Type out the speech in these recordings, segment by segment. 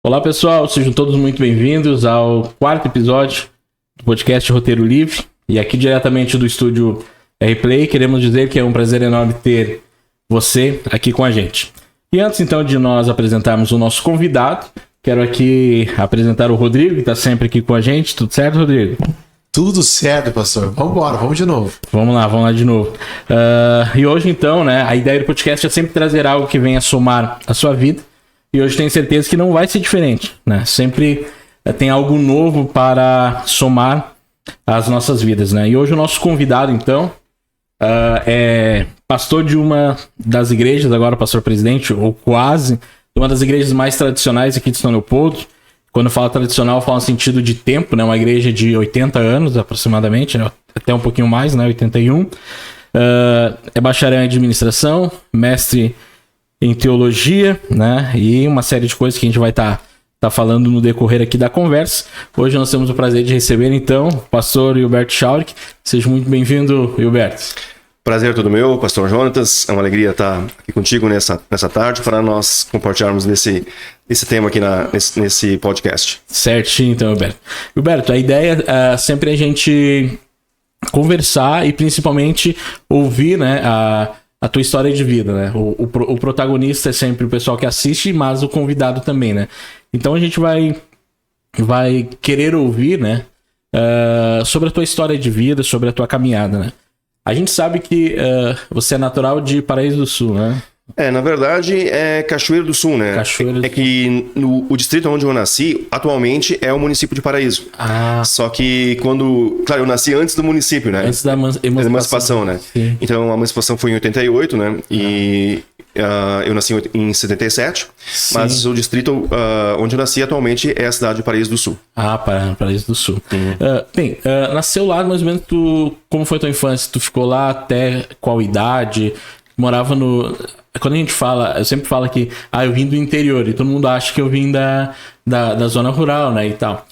Olá pessoal, sejam todos muito bem-vindos ao quarto episódio do podcast Roteiro Livre. E aqui diretamente do estúdio RPlay, queremos dizer que é um prazer enorme ter você aqui com a gente. E antes então de nós apresentarmos o nosso convidado, quero aqui apresentar o Rodrigo, que está sempre aqui com a gente. Tudo certo, Rodrigo? Tudo certo, pastor. Vamos embora, vamos de novo. Vamos lá de novo. E hoje então, né, a ideia do podcast é sempre trazer algo que venha somar a sua vida. E hoje tenho certeza que não vai ser diferente, né? Sempre tem algo novo para somar as nossas vidas, né? E hoje o nosso convidado, então, é pastor de uma das igrejas, agora pastor presidente, ou quase, de uma das igrejas mais tradicionais aqui de São Leopoldo. Quando eu falo tradicional, eu falo no sentido de tempo, né? Uma igreja de 80 anos aproximadamente, né? Até um pouquinho mais, né? 81. É bacharel em administração, mestre em teologia, né? E uma série de coisas que a gente vai estar falando no decorrer aqui da conversa. Hoje nós temos o prazer de receber, então, o pastor Hilberto Schaurick. Seja muito bem-vindo, Hilberto. Prazer todo meu, pastor Jonatas. É uma alegria estar aqui contigo nessa tarde para nós compartilharmos nesse tema aqui nesse podcast. Certinho, então, Hilberto. Hilberto, a ideia é sempre a gente conversar e principalmente ouvir, né, a tua história de vida, né? O protagonista é sempre o pessoal que assiste, mas o convidado também, né? Então a gente vai querer ouvir, né? Sobre a tua história de vida, sobre a tua caminhada, né? A gente sabe que você é natural de Paraíso do Sul, né? Na verdade é Cachoeiro do Sul, né? É que o distrito onde eu nasci, atualmente, é o município de Paraíso. Só que claro, eu nasci antes do município, né? Antes da emancipação, né? Sim. Então a emancipação foi em 88, né? E eu nasci em 77, sim. Mas o distrito onde eu nasci atualmente é a cidade de Paraíso do Sul. Paraíso do Sul. Nasceu lá, mais ou menos, como foi a tua infância? Tu ficou lá até qual idade? Morava no... Quando a gente fala, eu sempre falo que eu vim do interior, e todo mundo acha que eu vim da zona rural, né, e tal.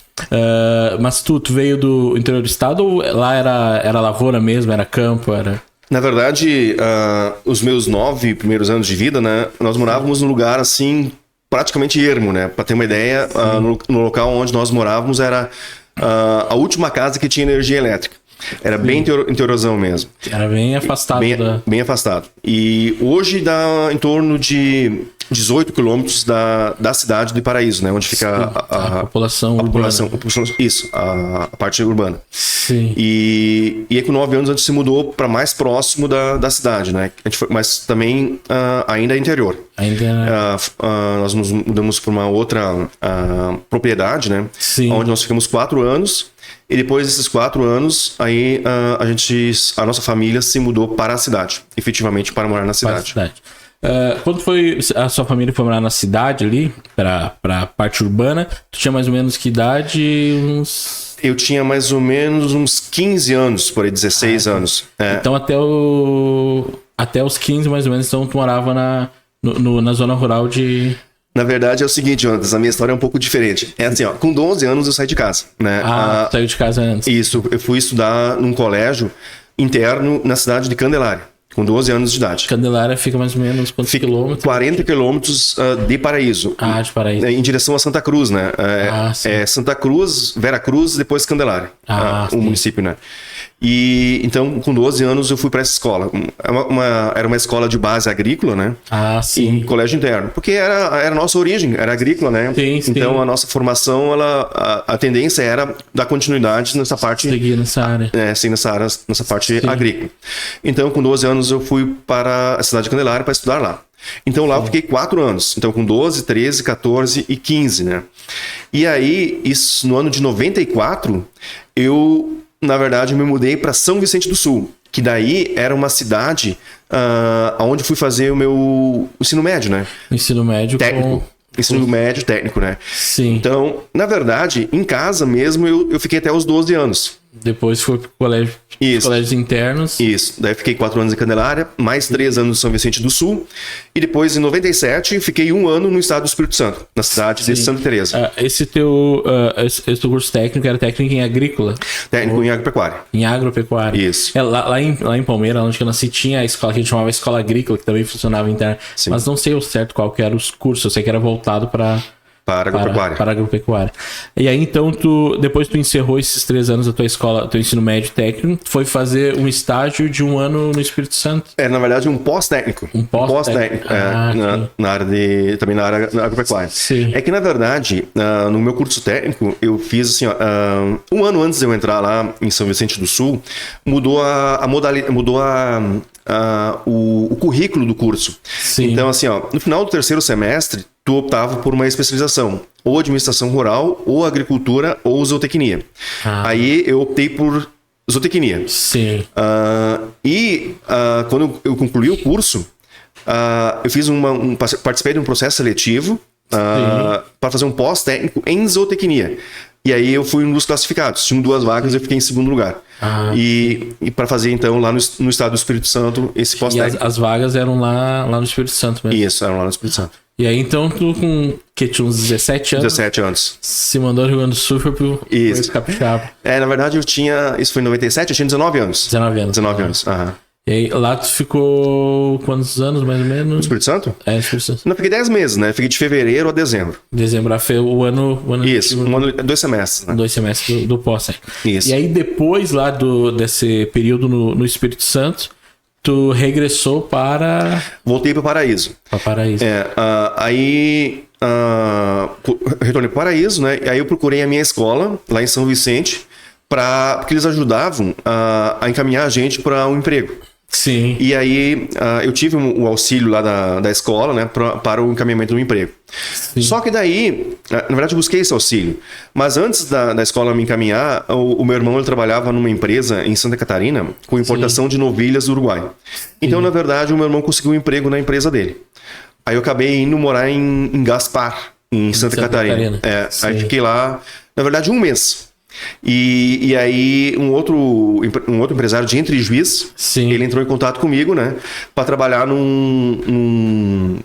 Mas tu veio do interior do estado ou lá era lavoura mesmo, era campo, era... Na verdade, os meus 9 primeiros anos de vida, né, nós morávamos num lugar assim, praticamente ermo, né? Para ter uma ideia, no local onde nós morávamos era a última casa que tinha energia elétrica. Era bem interiorzão mesmo. Era bem afastado. Bem afastado. E hoje dá em torno de 18 quilômetros da cidade de Paraíso, né? Onde fica a população urbana. Isso, a parte urbana. Sim. E aí com 9 anos a gente se mudou para mais próximo da cidade, né? Mas também ainda é interior. Nós nos mudamos para uma outra propriedade, né? Sim. Onde nós ficamos 4 anos. E depois desses 4 anos, aí a nossa família se mudou para a cidade, efetivamente para morar na cidade. Quando foi a sua família foi morar na cidade ali, para a parte urbana, tu tinha mais ou menos que idade? Eu tinha mais ou menos uns 15 anos, por aí 16 anos. Então até os 15 mais ou menos, então tu morava na zona rural de... Na verdade é o seguinte, Jonatas, a minha história é um pouco diferente. É assim, com 12 anos eu saí de casa, né? Tu saiu de casa antes. Isso, eu fui estudar num colégio interno na cidade de Candelária, com 12 anos de idade. Candelária fica mais ou menos quantos quilômetros? 40 quilômetros de Paraíso. De Paraíso. Em direção a Santa Cruz, né? É Santa Cruz, Vera Cruz, depois Candelária, o município, né? E então, com 12 anos, eu fui para essa escola. Era uma escola de base agrícola, né? Sim. Em colégio interno. Porque era a nossa origem, era agrícola, né? Sim. Então, a nossa formação, a tendência era dar continuidade nessa parte... Seguir nessa área. Sim, nessa parte agrícola. Então, com 12 anos, eu fui para a cidade de Candelária para estudar lá. Então, lá eu fiquei 4 anos. Então, com 12, 13, 14 e 15, né? E aí, isso no ano de 94, na verdade, eu me mudei para São Vicente do Sul, que daí era uma cidade onde fui fazer o meu ensino médio, né? Ensino médio técnico. Ensino médio técnico, né? Sim. Então, na verdade, em casa mesmo, eu fiquei até os 12 anos. Depois foi pro colégio, colégios internos. Isso. Daí fiquei 4 anos em Candelária, mais 3 anos em São Vicente do Sul. E depois, em 97, fiquei 1 ano no estado do Espírito Santo, na cidade de Santa Teresa. Esse teu curso técnico era técnico em agrícola? Técnico em agropecuária. Em agropecuária. Isso. Lá em Palmeiras, onde eu nasci, tinha a escola que a gente chamava Escola Agrícola, que também funcionava interna. Sim. Mas não sei o certo qual que era os cursos. Eu sei que era voltado para Para agropecuária. Para agropecuária. E aí, então, depois tu encerrou esses 3 anos da tua escola, teu ensino médio técnico, foi fazer um estágio de 1 ano no Espírito Santo? Na verdade, um pós-técnico. Um pós-técnico. Na área de... Também na área agropecuária. Sim. É que, na verdade, no meu curso técnico, eu fiz assim, 1 ano antes de eu entrar lá em São Vicente do Sul, mudou a modalidade, mudou o currículo do curso. Sim. Então, assim, no final do 3º semestre, tu optava por uma especialização, ou administração rural, ou agricultura, ou zootecnia. Aí eu optei por zootecnia. Sim. Quando eu concluí o curso, eu fiz participei de um processo seletivo para fazer um pós-técnico em zootecnia. E aí eu fui um dos classificados. Tinham 2 vagas e eu fiquei em 2º lugar. E para fazer, então, lá no estado do Espírito Santo, esse pós-técnico. E as vagas eram lá no Espírito Santo mesmo? Isso, eram lá no Espírito Santo. E aí, então, tu tinha uns 17 anos? 17 anos. Se mandou ao Rio Grande do Sul, foi pro Capixaba. Na verdade, isso foi em 97, eu tinha 19 anos. 19 anos. 19 anos, E aí, lá tu ficou quantos anos, mais ou menos? No Espírito Santo? No Espírito Santo. Não, fiquei 10 meses, né? Fiquei de fevereiro a dezembro. Dezembro, foi o ano... Isso, 2 semestres, né? 2 semestres do pós, Isso. E aí, depois lá desse período no Espírito Santo, tu regressou para... Voltei para Paraíso. Para Paraíso. Retornei para Paraíso, né? E aí eu procurei a minha escola, lá em São Vicente, porque eles ajudavam a encaminhar a gente para um emprego. Sim. E aí eu tive o auxílio lá da escola, né, para o encaminhamento do emprego. Sim. Só que daí, na verdade, eu busquei esse auxílio. Mas antes da escola me encaminhar, o meu irmão ele trabalhava numa empresa em Santa Catarina com importação de novilhas do Uruguai. Então, na verdade, o meu irmão conseguiu um emprego na empresa dele. Aí eu acabei indo morar em Gaspar, em Santa Catarina. Aí fiquei lá, na verdade, 1 mês. E aí um outro empresário de Entre Juiz, ele entrou em contato comigo, né, para trabalhar num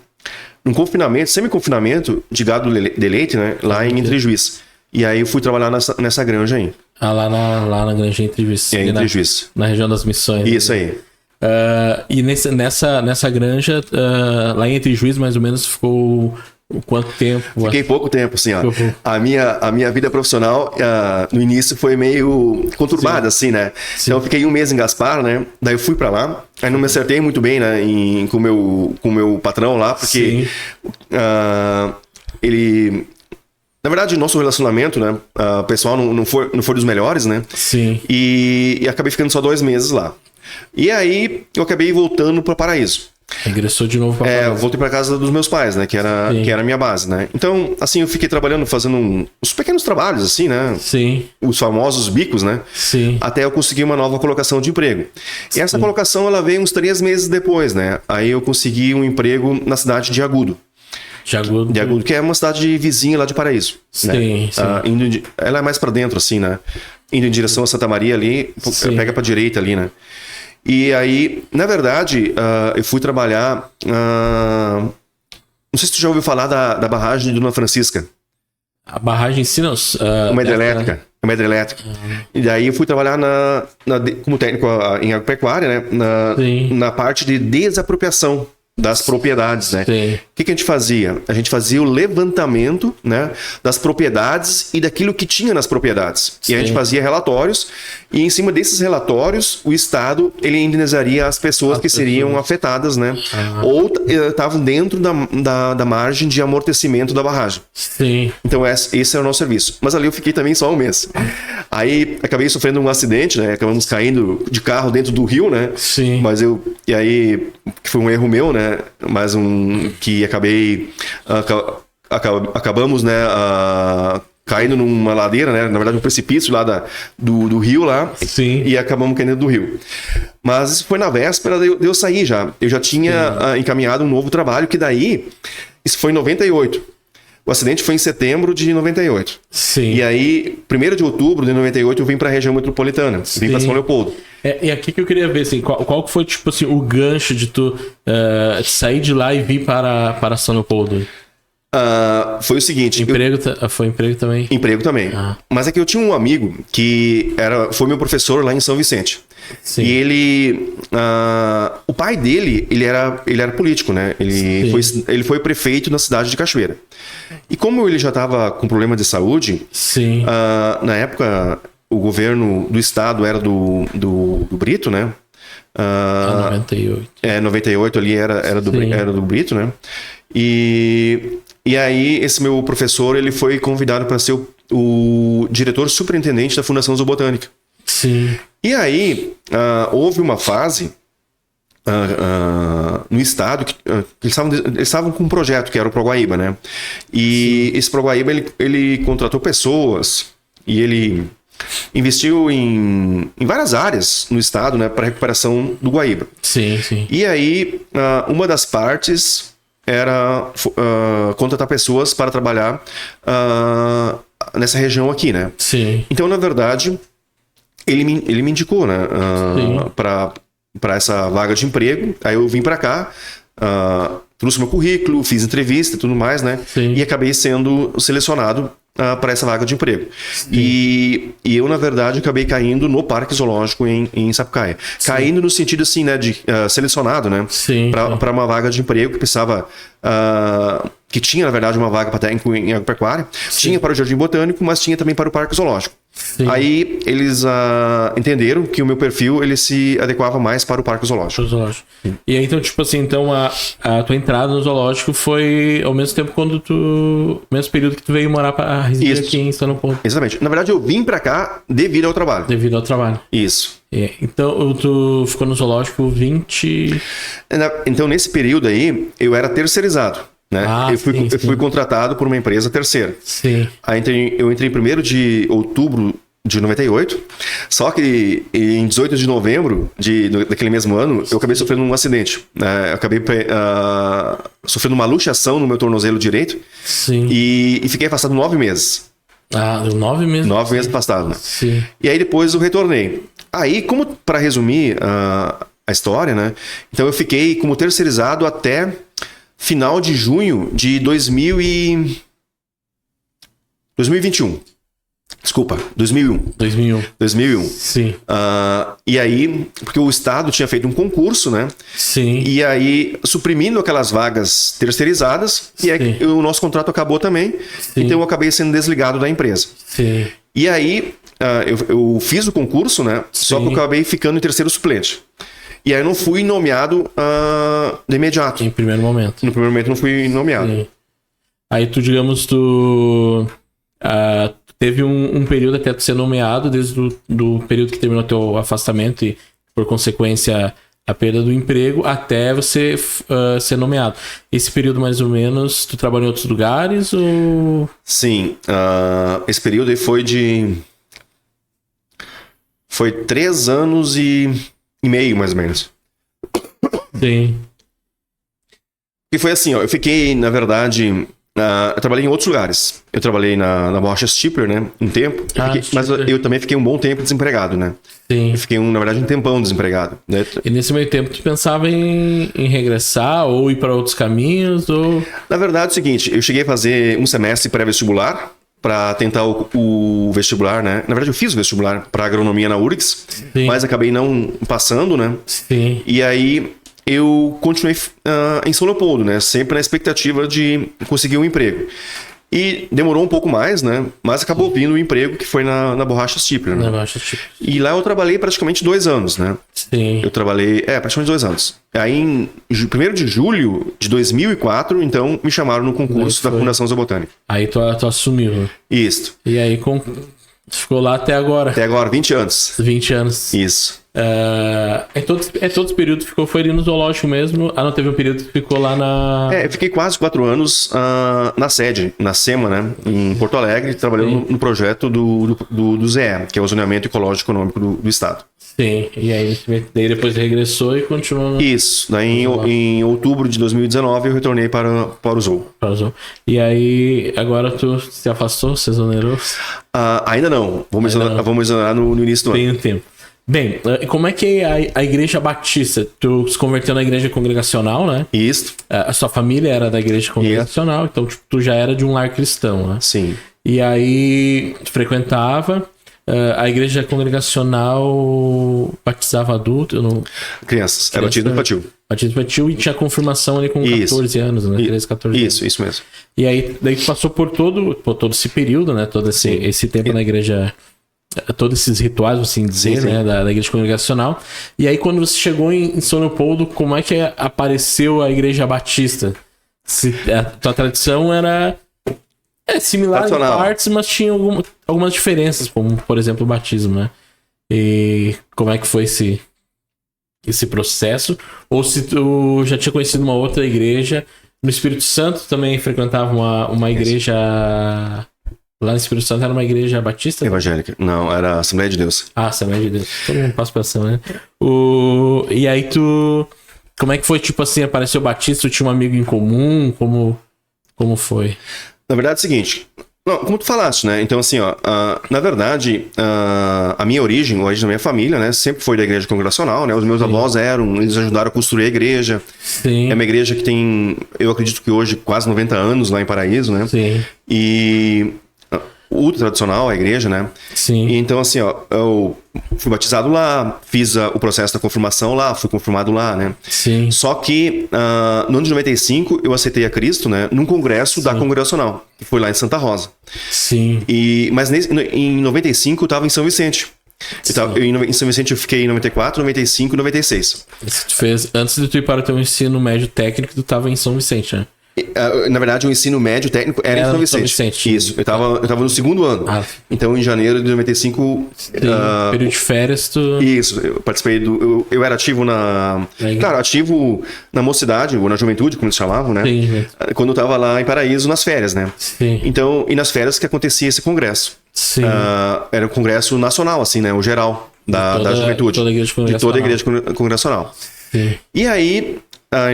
confinamento, semi-confinamento de gado de leite, né, lá em Entre Juiz. E aí eu fui trabalhar nessa granja aí. Lá na granja Entre Juiz. Entre Juiz. Na região das Missões. Isso aí. E nessa granja, lá em Entre Juiz, mais ou menos, ficou... Quanto tempo? Fiquei pouco tempo, assim, A minha vida profissional, no início, foi meio conturbada, assim, né? Então, eu fiquei 1 mês em Gaspar, né? Daí eu fui pra lá. Aí não me acertei muito bem, né? Com o meu patrão lá, porque ele... Na verdade, nosso relacionamento, né? O pessoal não foi dos melhores, né? Sim. E acabei ficando só 2 meses lá. E aí, eu acabei voltando para Paraíso. Regressou de novo para Paraíso. Eu voltei para casa dos meus pais, né? Que era a minha base, né? Então, assim, eu fiquei trabalhando, fazendo uns pequenos trabalhos, assim, né? Sim. Os famosos bicos, né? Sim. Até eu conseguir uma nova colocação de emprego. E essa colocação, ela veio uns 3 meses depois, né? Aí eu consegui um emprego na cidade de Agudo. De Agudo, que é uma cidade vizinha lá de Paraíso. Sim, né? sim. Ela é mais para dentro, assim, né? Indo em direção a Santa Maria ali, pega para direita ali, né? E aí, na verdade, eu fui trabalhar... não sei se tu já ouviu falar da barragem de Dona Francisca. A barragem em si, não? Uma hidrelétrica. Uma hidrelétrica. E daí eu fui trabalhar como técnico em agropecuária, né? Na parte de desapropriação das propriedades, né? Sim. O que a gente fazia? A gente fazia o levantamento, né, das propriedades e daquilo que tinha nas propriedades. Sim. E a gente fazia relatórios, e em cima desses relatórios, o Estado, ele indenizaria as pessoas que seriam afetadas, né? Ou estavam dentro da margem de amortecimento da barragem. Sim. Então esse era o nosso serviço. Mas ali eu fiquei também só 1 mês. Aí acabei sofrendo um acidente, né? Acabamos caindo de carro dentro do rio, né? Sim. E aí, que foi um erro meu, né? Mas que acabei... Acabamos, né? Caindo numa ladeira, né? Na verdade, um precipício lá do rio lá. Sim. E acabamos caindo do rio. Mas isso foi na véspera de eu sair já. Eu já tinha encaminhado um novo trabalho, que daí... Isso foi em 98. O acidente foi em setembro de 98. Sim. E aí, 1º de outubro de 98, eu vim para a região metropolitana. Vim para São Leopoldo. E aqui que eu queria ver, assim, qual foi, tipo assim, o gancho de tu sair de lá e vir para São Leopoldo? Foi o seguinte... Foi emprego também? Emprego também. Mas é que eu tinha um amigo que foi meu professor lá em São Vicente. Sim. E ele... o pai dele, ele era político, né? Ele foi prefeito na cidade de Cachoeira. E como ele já estava com problema de saúde... Sim. Na época, o governo do estado era do Brito, né? 98. 98 ali era do Brito, né? E aí, esse meu professor, ele foi convidado para ser o diretor superintendente da Fundação Zoobotânica. Sim. E aí, houve uma fase no estado que eles estavam com um projeto, que era o Proguaíba, né? E esse Proguaíba, ele contratou pessoas e ele investiu em várias áreas no estado, né, para recuperação do Guaíba. Sim. E aí, uma das partes era contratar pessoas para trabalhar nessa região aqui, né? Sim. Então, na verdade, ele me indicou, né, para essa vaga de emprego. Aí eu vim para cá, trouxe meu currículo, fiz entrevista e tudo mais, né? Sim. E acabei sendo selecionado para essa vaga de emprego. E eu, na verdade, acabei caindo no Parque Zoológico em Sapucaia. Sim. Caindo no sentido, assim, né, de selecionado, né? Para uma vaga de emprego que precisava... que tinha, na verdade, uma vaga para técnico em agropecuária. Tinha para o Jardim Botânico, mas tinha também para o Parque Zoológico. Sim. Aí eles entenderam que o meu perfil ele se adequava mais para o Parque Zoológico. E aí, então, tipo assim, a tua entrada no zoológico foi ao mesmo tempo mesmo período que tu veio morar para residir aqui em São Paulo. Exatamente. Na verdade, eu vim para cá devido ao trabalho. Isso. Então, tu ficou no zoológico 20... Então, nesse período aí, eu era terceirizado. Né? Eu fui contratado por uma empresa terceira. Sim. Aí eu entrei em 1º de outubro de 98, só que em 18 de novembro daquele mesmo ano, eu acabei sofrendo um acidente. Eu acabei sofrendo uma luxação no meu tornozelo direito. Sim. E fiquei afastado 9 meses. Deu 9 meses? 9 meses afastado, né? Sim. E aí depois eu retornei. Aí, como para resumir a história, né? Então eu fiquei como terceirizado até... final de junho de 2021. Desculpa, 2001. Sim. E aí, porque o Estado tinha feito um concurso, né? Sim. E aí, suprimindo aquelas vagas terceirizadas, e aí o nosso contrato acabou também. Sim. Então eu acabei sendo desligado da empresa. Sim. E aí, eu fiz o concurso, né? Sim. Só que eu acabei ficando em terceiro suplente. E aí eu não fui nomeado de imediato. Em primeiro momento. No primeiro momento não fui nomeado. Sim. Aí tu teve um período até tu ser nomeado, desde do período que terminou teu afastamento e, por consequência, a perda do emprego, até você ser nomeado. Esse período, mais ou menos, tu trabalhou em outros lugares ou... Sim. Esse período aí foi 3 anos e meio, mais ou menos. Sim. E foi assim, eu fiquei, na verdade... eu trabalhei em outros lugares. Eu trabalhei na Bosch Stipler, né? Um tempo. Mas eu também fiquei um bom tempo desempregado, né? Sim. Eu fiquei, na verdade, um tempão desempregado. Né? E nesse meio tempo, tu pensava em regressar ou ir para outros caminhos? Ou... Na verdade, é o seguinte, eu cheguei a fazer um semestre pré-vestibular para tentar o vestibular, né? Na verdade, eu fiz o vestibular para agronomia na URGS, sim, mas acabei não passando, né? Sim. E aí eu continuei em São Leopoldo, né? Sempre na expectativa de conseguir um emprego. E demorou um pouco mais, né? Mas acabou vindo o emprego que foi na Borracha Stipler, né? Na Borracha Stipler. E lá eu trabalhei praticamente 2 anos, né? Sim. Eu trabalhei, praticamente 2 anos. Aí em 1º de julho de 2004, então, me chamaram no concurso da Fundação Zoobotânica. Aí tu assumiu. Isso. E aí ficou lá até agora. Até agora, 20 anos. 20 anos. Isso. Todos os períodos foi ali no zoológico mesmo? Não teve um período que ficou lá na... Eu fiquei quase 4 anos na sede, na SEMA, né? Em Porto Alegre, trabalhando no projeto do ZE, que é o Zoneamento Ecológico Econômico do Estado. Sim, e aí depois regressou e continuou... Isso, daí em outubro de 2019 eu retornei para o Zoo. E aí, agora tu se afastou, se exonerou? Ainda não, vamos exonerar no início do ano. Tem um tempo. Bem, como é que é a igreja batista? Tu se converteu na igreja congregacional, né? Isso. A sua família era da igreja congregacional, então tipo, tu já era de um lar cristão, né? Sim. E aí tu frequentava a igreja congregacional, batizava adulto, Crianças. Era batismo infantil. Batismo infantil e tinha confirmação ali com 14 anos, né? 13, 14 anos. Isso mesmo. E aí daí tu passou por todo esse período, né? Todo esse tempo na igreja, todos esses rituais, assim dizer, Sim. né? Da igreja congregacional. E aí quando você chegou em São Leopoldo, como é que apareceu a igreja batista? Se a tua tradição era similar em partes, mas tinha algumas diferenças, como, por exemplo, o batismo, né? E como é que foi esse processo? Ou se tu já tinha conhecido uma outra igreja no Espírito Santo, também frequentava uma igreja... Lá no Espírito Santo era uma igreja batista? Evangélica. Não, era Assembleia de Deus. Assembleia de Deus. Todo mundo passa por essa, né? E aí como é que foi, tipo assim, apareceu o batista, tu tinha um amigo em comum? Como foi? Na verdade é o seguinte, como tu falaste, né? Então assim, ó, na verdade, a minha origem da minha família, né? Sempre foi da igreja congregacional, né? Os meus avós eles ajudaram a construir a igreja. Sim. É uma igreja que tem, eu acredito que hoje, quase 90 anos lá em Paraíso, né? Sim. E ultra tradicional a igreja, né? Sim. E então assim, ó, eu fui batizado lá, fiz o processo da confirmação lá, fui confirmado lá, né? Sim. Só que no ano de 95 eu aceitei a Cristo, né? Num congresso da congregacional, que foi lá em Santa Rosa. Sim. Mas em 95 eu estava em São Vicente. Em São Vicente eu fiquei em 94, 95 e 96. Tu fez, antes de tu ir para o teu ensino médio técnico, tu estava em São Vicente, né? Na verdade, o ensino médio técnico era em São Vicente. Isso, eu tava no segundo ano. Então, em janeiro de 95... período de férias, tu... Isso, eu participei eu era ativo ativo na mocidade, ou na juventude, como eles chamavam, né? Sim. Quando eu tava lá em Paraíso, nas férias, né? Sim. Então, e nas férias que acontecia esse congresso. Sim. Era um congresso nacional, assim, né? O geral da juventude. De toda a igreja congregacional. Sim. E aí...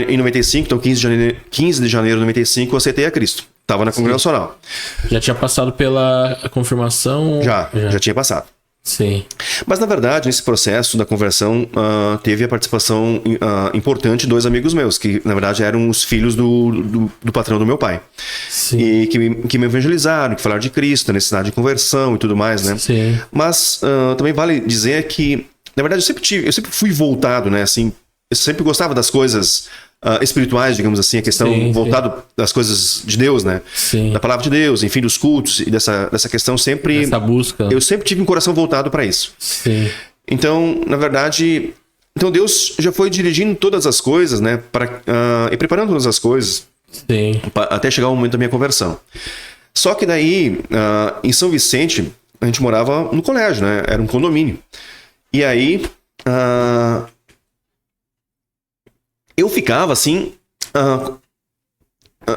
em 95, então 15 de janeiro de 95, eu aceitei a Cristo. Estava na congregacional. Já tinha passado pela confirmação? Já tinha passado. Sim. Mas, na verdade, nesse processo da conversão, teve a participação importante de dois amigos meus, que, na verdade, eram os filhos do patrão do meu pai. Sim. E que me evangelizaram, que falaram de Cristo, da necessidade de conversão e tudo mais, né? Sim. Mas também vale dizer que, na verdade, eu sempre fui voltado, né, assim... Eu sempre gostava das coisas espirituais, digamos assim, a questão voltada das coisas de Deus, né? Sim. Da palavra de Deus, enfim, dos cultos e dessa questão sempre... Essa busca. Eu sempre tive um coração voltado para isso. Sim. Então, na verdade... Então Deus já foi dirigindo todas as coisas, né? E preparando todas as coisas. Sim. Até chegar o momento da minha conversão. Só que daí, em São Vicente, a gente morava no colégio, né? Era um condomínio. E aí... eu ficava assim,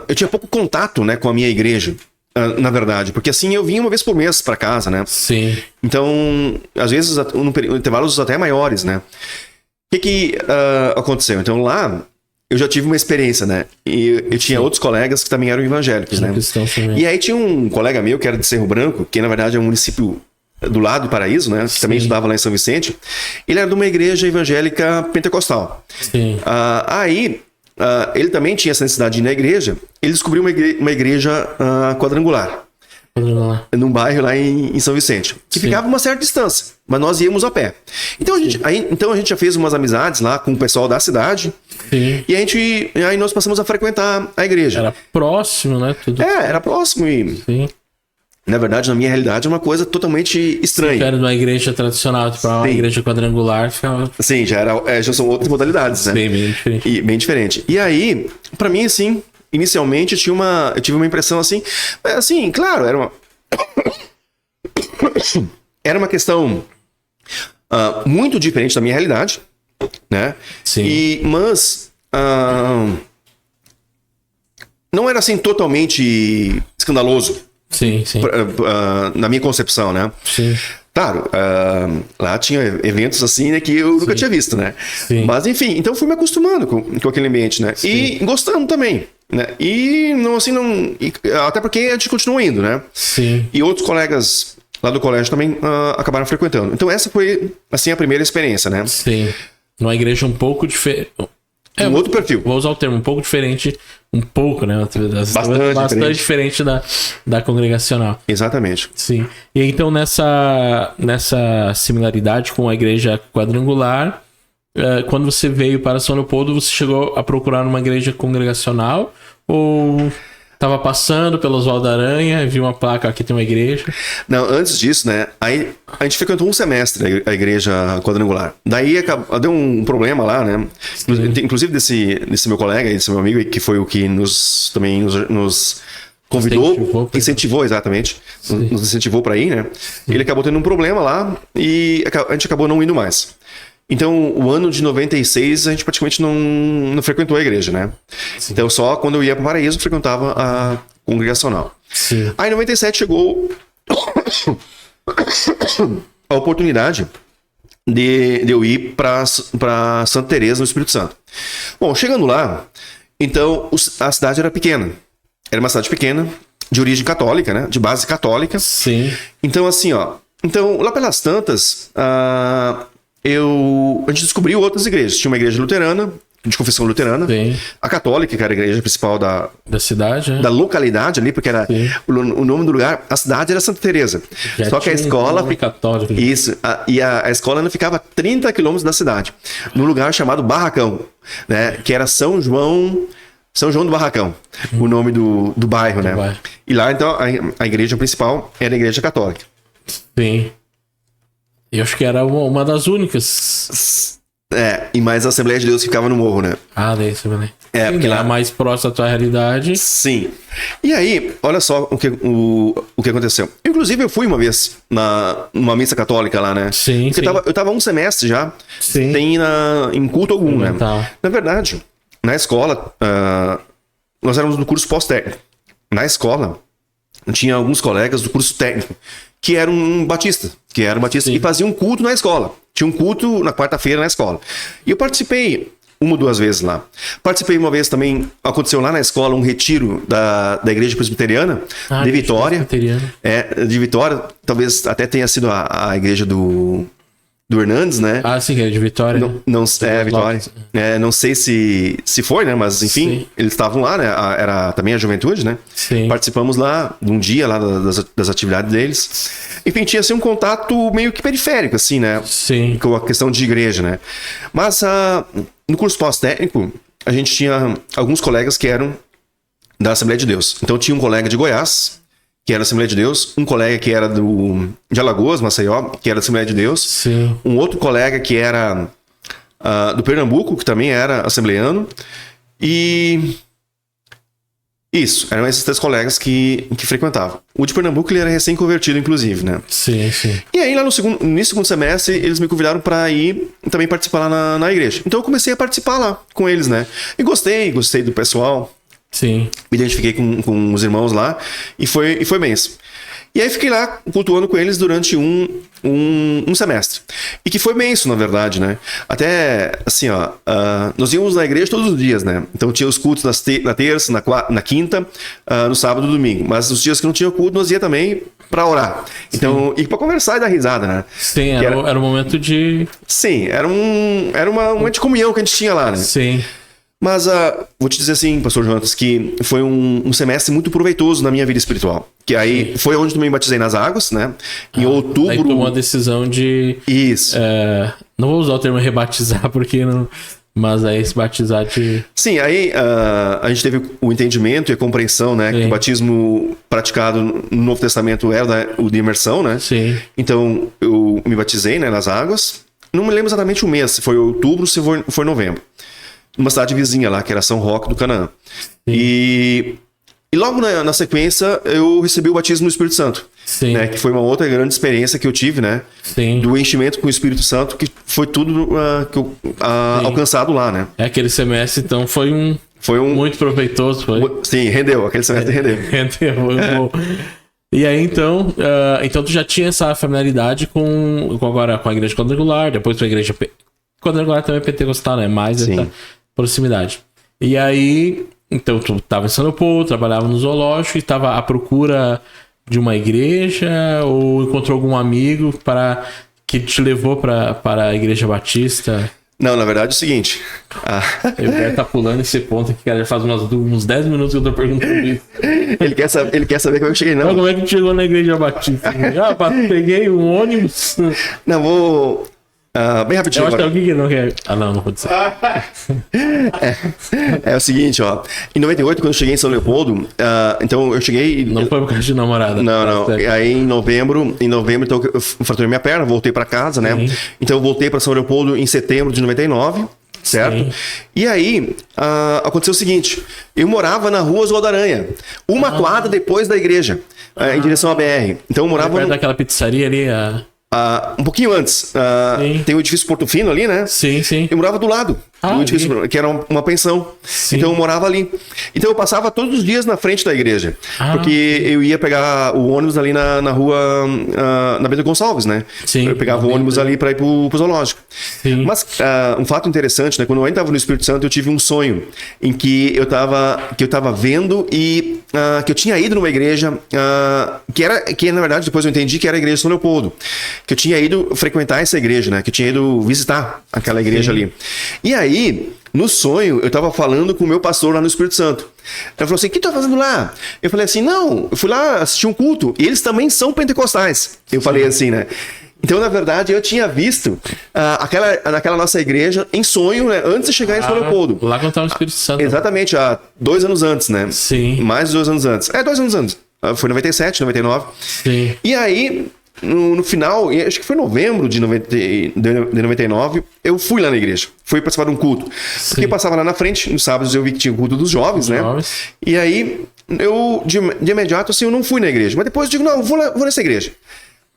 eu tinha pouco contato, né, com a minha igreja, na verdade, porque assim eu vinha uma vez por mês para casa, né? Sim. Então, às vezes, intervalos até maiores, né? O que aconteceu? Então lá, eu já tive uma experiência, né? E eu tinha outros colegas que também eram evangélicos, né? E aí tinha um colega meu que era de Cerro Branco, que na verdade é um município do lado do Paraíso, né? Que também estudava lá em São Vicente. Ele era de uma igreja evangélica pentecostal. Sim. Ele também tinha essa necessidade de ir na igreja. Ele descobriu uma igreja quadrangular. Num bairro lá em São Vicente. Que ficava uma certa distância. Mas nós íamos a pé. Então a gente já fez umas amizades lá com o pessoal da cidade. Sim. E aí nós passamos a frequentar a igreja. Era próximo, né? Tudo. Era próximo e... Sim. Na verdade, na minha realidade, é uma coisa totalmente estranha. Se era de uma igreja tradicional, tipo uma igreja quadrangular, ficava... Sim, já são outras modalidades, né? Bem diferente. Bem diferente. E aí, pra mim, assim, inicialmente eu tive uma impressão assim, claro, era uma questão muito diferente da minha realidade, né? Sim. Mas não era assim totalmente escandaloso. Sim. Na minha concepção, né? Sim. Claro, lá tinha eventos assim, né, que eu nunca tinha visto, né? Sim. Mas enfim, então fui me acostumando com aquele ambiente, né? Sim. E gostando também, né? E até porque a gente continua indo, né? Sim. E outros colegas lá do colégio também acabaram frequentando. Então essa foi, assim, a primeira experiência, né? Sim. Numa igreja um pouco diferente. Um outro perfil. Vou usar o termo, um pouco diferente, um pouco, né? Bastante diferente da congregacional. Exatamente. Sim. E então nessa similaridade com a igreja quadrangular, quando você veio para São Leopoldo, você chegou a procurar uma igreja congregacional ou estava passando pelo Oswaldo Aranha, viu uma placa, aqui tem uma igreja? Não, antes disso, né? Aí a gente frequentou um semestre a igreja quadrangular. Daí deu um problema lá, né? Inclusive desse meu colega, desse meu amigo, que foi o que nos convidou, incentivou exatamente, nos incentivou para ir, né? Sim. Ele acabou tendo um problema lá e a gente acabou não indo mais. Então, o ano de 96, a gente praticamente não frequentou a igreja, né? Sim. Então, só quando eu ia para o Paraíso, eu frequentava a congregacional. Sim. Aí, em 97, chegou a oportunidade de eu ir para Santa Teresa, no Espírito Santo. Bom, chegando lá, então, a cidade era pequena. Era uma cidade pequena, de origem católica, né? De base católica. Sim. Então, assim, ó... Então, lá pelas tantas... a gente descobriu outras igrejas. Tinha uma igreja luterana, de confissão luterana. Sim. A católica, que era a igreja principal da cidade, né? Da localidade ali, porque era o nome do lugar. A cidade era Santa Teresa. Só que a escola... católica. Isso. A escola não ficava a 30 quilômetros da cidade. Num lugar chamado Barracão, né? Que era São João do Barracão. O nome do bairro, né? Bairro. E lá, então, a igreja principal era a igreja católica. Sim. Eu acho que era uma das únicas. E mais a Assembleia de Deus que ficava no morro, né? Ah, daí Assembleia. Porque lá mais próximo da tua realidade. Sim. E aí, olha só o que aconteceu. Inclusive, eu fui uma vez numa missa católica lá, né? Sim. Porque eu tava um semestre já, sem ir em culto algum, né? Na verdade, na escola, nós éramos no curso pós-técnico. Na escola, tinha alguns colegas do curso técnico que eram batistas, e faziam um culto na escola. Tinha um culto na quarta-feira na escola. E eu participei uma ou duas vezes lá. Participei uma vez também, aconteceu lá na escola um retiro da igreja presbiteriana de Vitória. De Vitória, talvez até tenha sido a igreja do Hernandes, né? Ah, sim, que é de Vitória. Vitória. Não sei se foi, né? Mas enfim, eles estavam lá, né? Era também a juventude, né? Sim. Participamos lá de um dia lá das atividades deles. Enfim, tinha assim um contato meio que periférico, assim, né? Sim. Com a questão de igreja, né? Mas no curso pós-técnico, a gente tinha alguns colegas que eram da Assembleia de Deus. Então tinha um colega de Goiás, que era da Assembleia de Deus, um colega que era de Alagoas, Maceió, que era da Assembleia de Deus, sim. Um outro colega que era do Pernambuco, que também era assembleiano, e isso, eram esses três colegas que frequentavam. O de Pernambuco, ele era recém-convertido, inclusive, né? Sim, sim. E aí, lá no segundo semestre, eles me convidaram para ir também participar lá na igreja. Então, eu comecei a participar lá com eles, né? E gostei do pessoal. Sim. Me identifiquei com os irmãos lá e foi benção. E aí fiquei lá cultuando com eles durante um semestre. E que foi benção, na verdade, né? Até, assim, ó, nós íamos na igreja todos os dias, né? Então tinha os cultos na terça, na quinta, no sábado e domingo. Mas os dias que não tinha culto, nós ia também pra orar. Então, e pra conversar e dar risada, né? Sim, era um momento de... Sim, era uma momento de comunhão que a gente tinha lá, né? Sim. Mas vou te dizer assim, pastor Jonas, que foi um semestre muito proveitoso na minha vida espiritual. Que aí foi onde eu me batizei nas águas, né? Em outubro... Aí tomou a decisão de... Isso. Não vou usar o termo rebatizar, porque não... Mas aí se batizar de... Sim, aí a gente teve o entendimento e a compreensão, né? Que o batismo praticado no Novo Testamento era o de imersão, né? Sim. Então eu me batizei, né, nas águas. Não me lembro exatamente o mês, se foi outubro, se foi novembro. Numa cidade vizinha lá, que era São Roque do Canaã. E logo na sequência, eu recebi o batismo no Espírito Santo. Sim. Né, que foi uma outra grande experiência que eu tive, né? Sim. Do enchimento com o Espírito Santo, que foi tudo alcançado lá, né? Aquele semestre, então, foi muito proveitoso. Sim, rendeu. Aquele semestre rendeu. Rendeu. E aí, então tu já tinha essa familiaridade com a igreja quadrangular, depois com a igreja... Quadrangular também é pentecostal, né? Mais essa proximidade. E aí, então tu estava em São Leopoldo, trabalhava no zoológico e estava à procura de uma igreja ou encontrou algum amigo que te levou para a Igreja Batista? Não, na verdade é o seguinte. Eu quero estar pulando esse ponto aqui, cara. Já faz uns 10 minutos que eu tô perguntando isso. Ele quer saber como é que eu cheguei, não. Como é que chegou na Igreja Batista? Peguei um ônibus. Não, vou... bem rapidinho Eu acho que agora. alguém que não quer... não pode ser. É o seguinte, ó. Em 98, quando eu cheguei em São Leopoldo, então eu cheguei... Não foi por causa de namorada. Não. Tá certo. Aí em novembro, então eu fraturei minha perna, voltei pra casa, né? Sim. Então eu voltei pra São Leopoldo em setembro de 99, certo? Sim. E aí aconteceu o seguinte, eu morava na rua Oswaldo Aranha, uma quadra depois da igreja, em direção à BR. Então eu morava Perto daquela pizzaria ali, um pouquinho antes. Sim. Tem o edifício Porto Fino ali, né? Sim. Eu morava do lado do edifício, que era uma pensão. Sim. Então eu morava ali. Então eu passava todos os dias na frente da igreja. Porque sim. eu ia pegar o ônibus ali na rua, na Bento Gonçalves, né? Sim. Eu pegava o ônibus ali para ir pro zoológico. Sim. Mas um fato interessante, né? Quando eu ainda estava no Espírito Santo, eu tive um sonho em que eu tava vendo e que eu tinha ido numa igreja que na verdade depois eu entendi que era a igreja de São Leopoldo. Que eu tinha ido frequentar essa igreja, né? Que eu tinha ido visitar aquela igreja ali. E aí, no sonho, eu tava falando com o meu pastor lá no Espírito Santo. Ele falou assim, o que tu tá fazendo lá? Eu falei assim, não, eu fui lá assistir um culto. E eles também são pentecostais. Eu falei assim, né? Então, na verdade, eu tinha visto naquela nossa igreja em sonho, né? Antes de chegar em São Leopoldo. Lá quando tava no Espírito Santo. Exatamente, há 2 anos antes, né? Sim. Mais de 2 anos antes. 2 anos antes. Foi 97, 99. Sim. E aí... No final, acho que foi novembro de 99, eu fui lá na igreja. Fui participar de um culto. Sim. Porque passava lá na frente, nos sábados eu vi que tinha o culto dos jovens, né? E aí, eu, de imediato, assim, eu não fui na igreja. Mas depois eu digo, não, vou nessa igreja.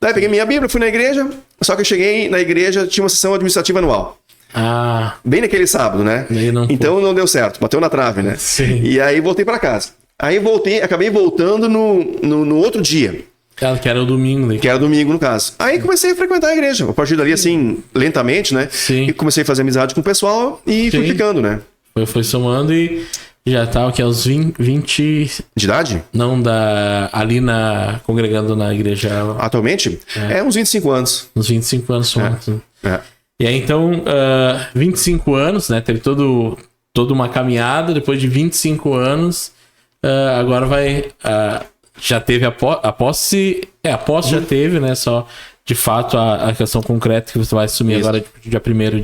Daí peguei minha Bíblia, fui na igreja. Só que eu cheguei na igreja, tinha uma sessão administrativa anual. Bem naquele sábado, né? Então não deu certo, bateu na trave, né? Sim. E aí voltei pra casa. Aí acabei voltando no outro dia. Que era o domingo, né? Que era domingo, no caso. Aí comecei a frequentar a igreja. A partir dali, assim, lentamente, né? Sim. E comecei a fazer amizade com o pessoal e fui ficando, né? Foi somando e já tá aos 20... De idade? Não, ali congregando na igreja. Atualmente? Uns 25 anos. Uns 25 anos somando. É. E aí, então, 25 anos, né? Teve toda uma caminhada. Depois de 25 anos, agora vai... já teve a posse. A posse já teve, né? Só de fato a questão concreta que você vai assumir agora, dia 1º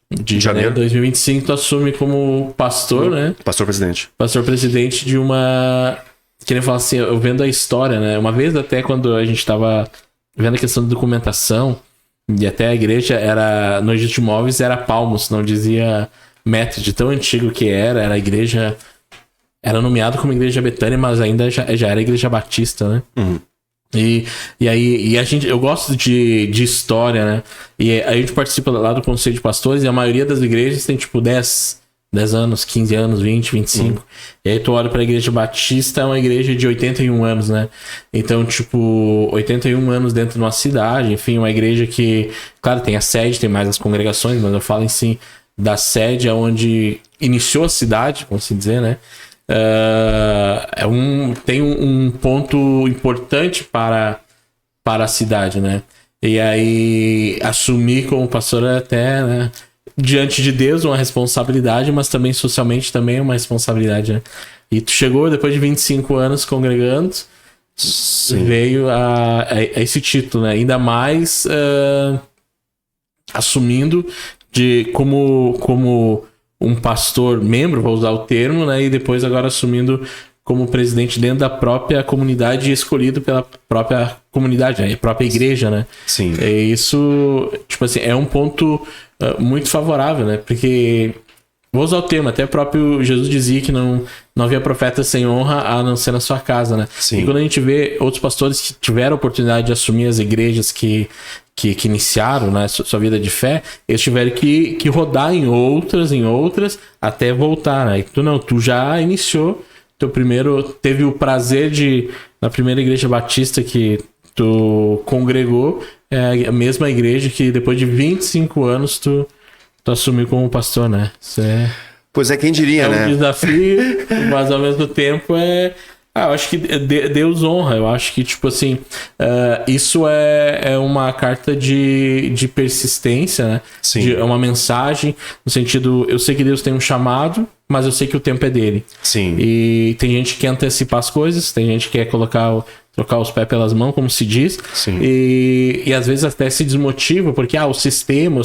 de janeiro de 2025. Tu assume como pastor, né? Pastor-presidente. Pastor-presidente de uma. Queria falar assim, eu vendo a história, né? Uma vez até quando a gente tava vendo a questão da documentação, e até a igreja no registro de imóveis era Palmos, não dizia metro, de tão antigo que era a igreja. Era nomeado como Igreja Betânia, mas ainda já era Igreja Batista, né? Uhum. E aí eu gosto de história, né? E a gente participa lá do Conselho de Pastores e a maioria das igrejas tem tipo 10 anos, 15 anos, 20, 25. E aí tu olha pra Igreja Batista, é uma igreja de 81 anos, né? Então, tipo, 81 anos dentro de uma cidade, enfim, uma igreja que, claro, tem a sede, tem mais as congregações, mas eu falo em si da sede, onde iniciou a cidade, vamos assim dizer, né? Tem um ponto importante para a cidade, né? E aí assumir como pastor é até, né, diante de Deus uma responsabilidade, mas também socialmente também é uma responsabilidade, né? E tu chegou depois de 25 anos congregando, veio a esse título, né? Ainda mais assumindo como um pastor membro, vou usar o termo, né? E depois agora assumindo como presidente dentro da própria comunidade e escolhido pela própria comunidade, né? A própria igreja, né? Sim. E isso, tipo assim, é um ponto muito favorável, né? Porque, vou usar o termo, até o próprio Jesus dizia que não havia profeta sem honra a não ser na sua casa, né? Sim. E quando a gente vê outros pastores que tiveram a oportunidade de assumir as igrejas que iniciaram, né, sua vida de fé, eles tiveram que rodar em outras, até voltar, né? E tu já iniciou, teve o prazer na primeira igreja batista que tu congregou, é a mesma igreja que depois de 25 anos tu assumiu como pastor, né? Isso Pois é, quem diria, né? É um desafio, mas ao mesmo tempo Eu acho que Deus honra. Eu acho que, tipo assim, isso é uma carta de persistência, né? Sim. É uma mensagem, no sentido, eu sei que Deus tem um chamado, mas eu sei que o tempo é dele. Sim. E tem gente que quer antecipar as coisas, tem gente que quer trocar os pés pelas mãos, como se diz. Sim. E às vezes até se desmotiva, porque o sistema,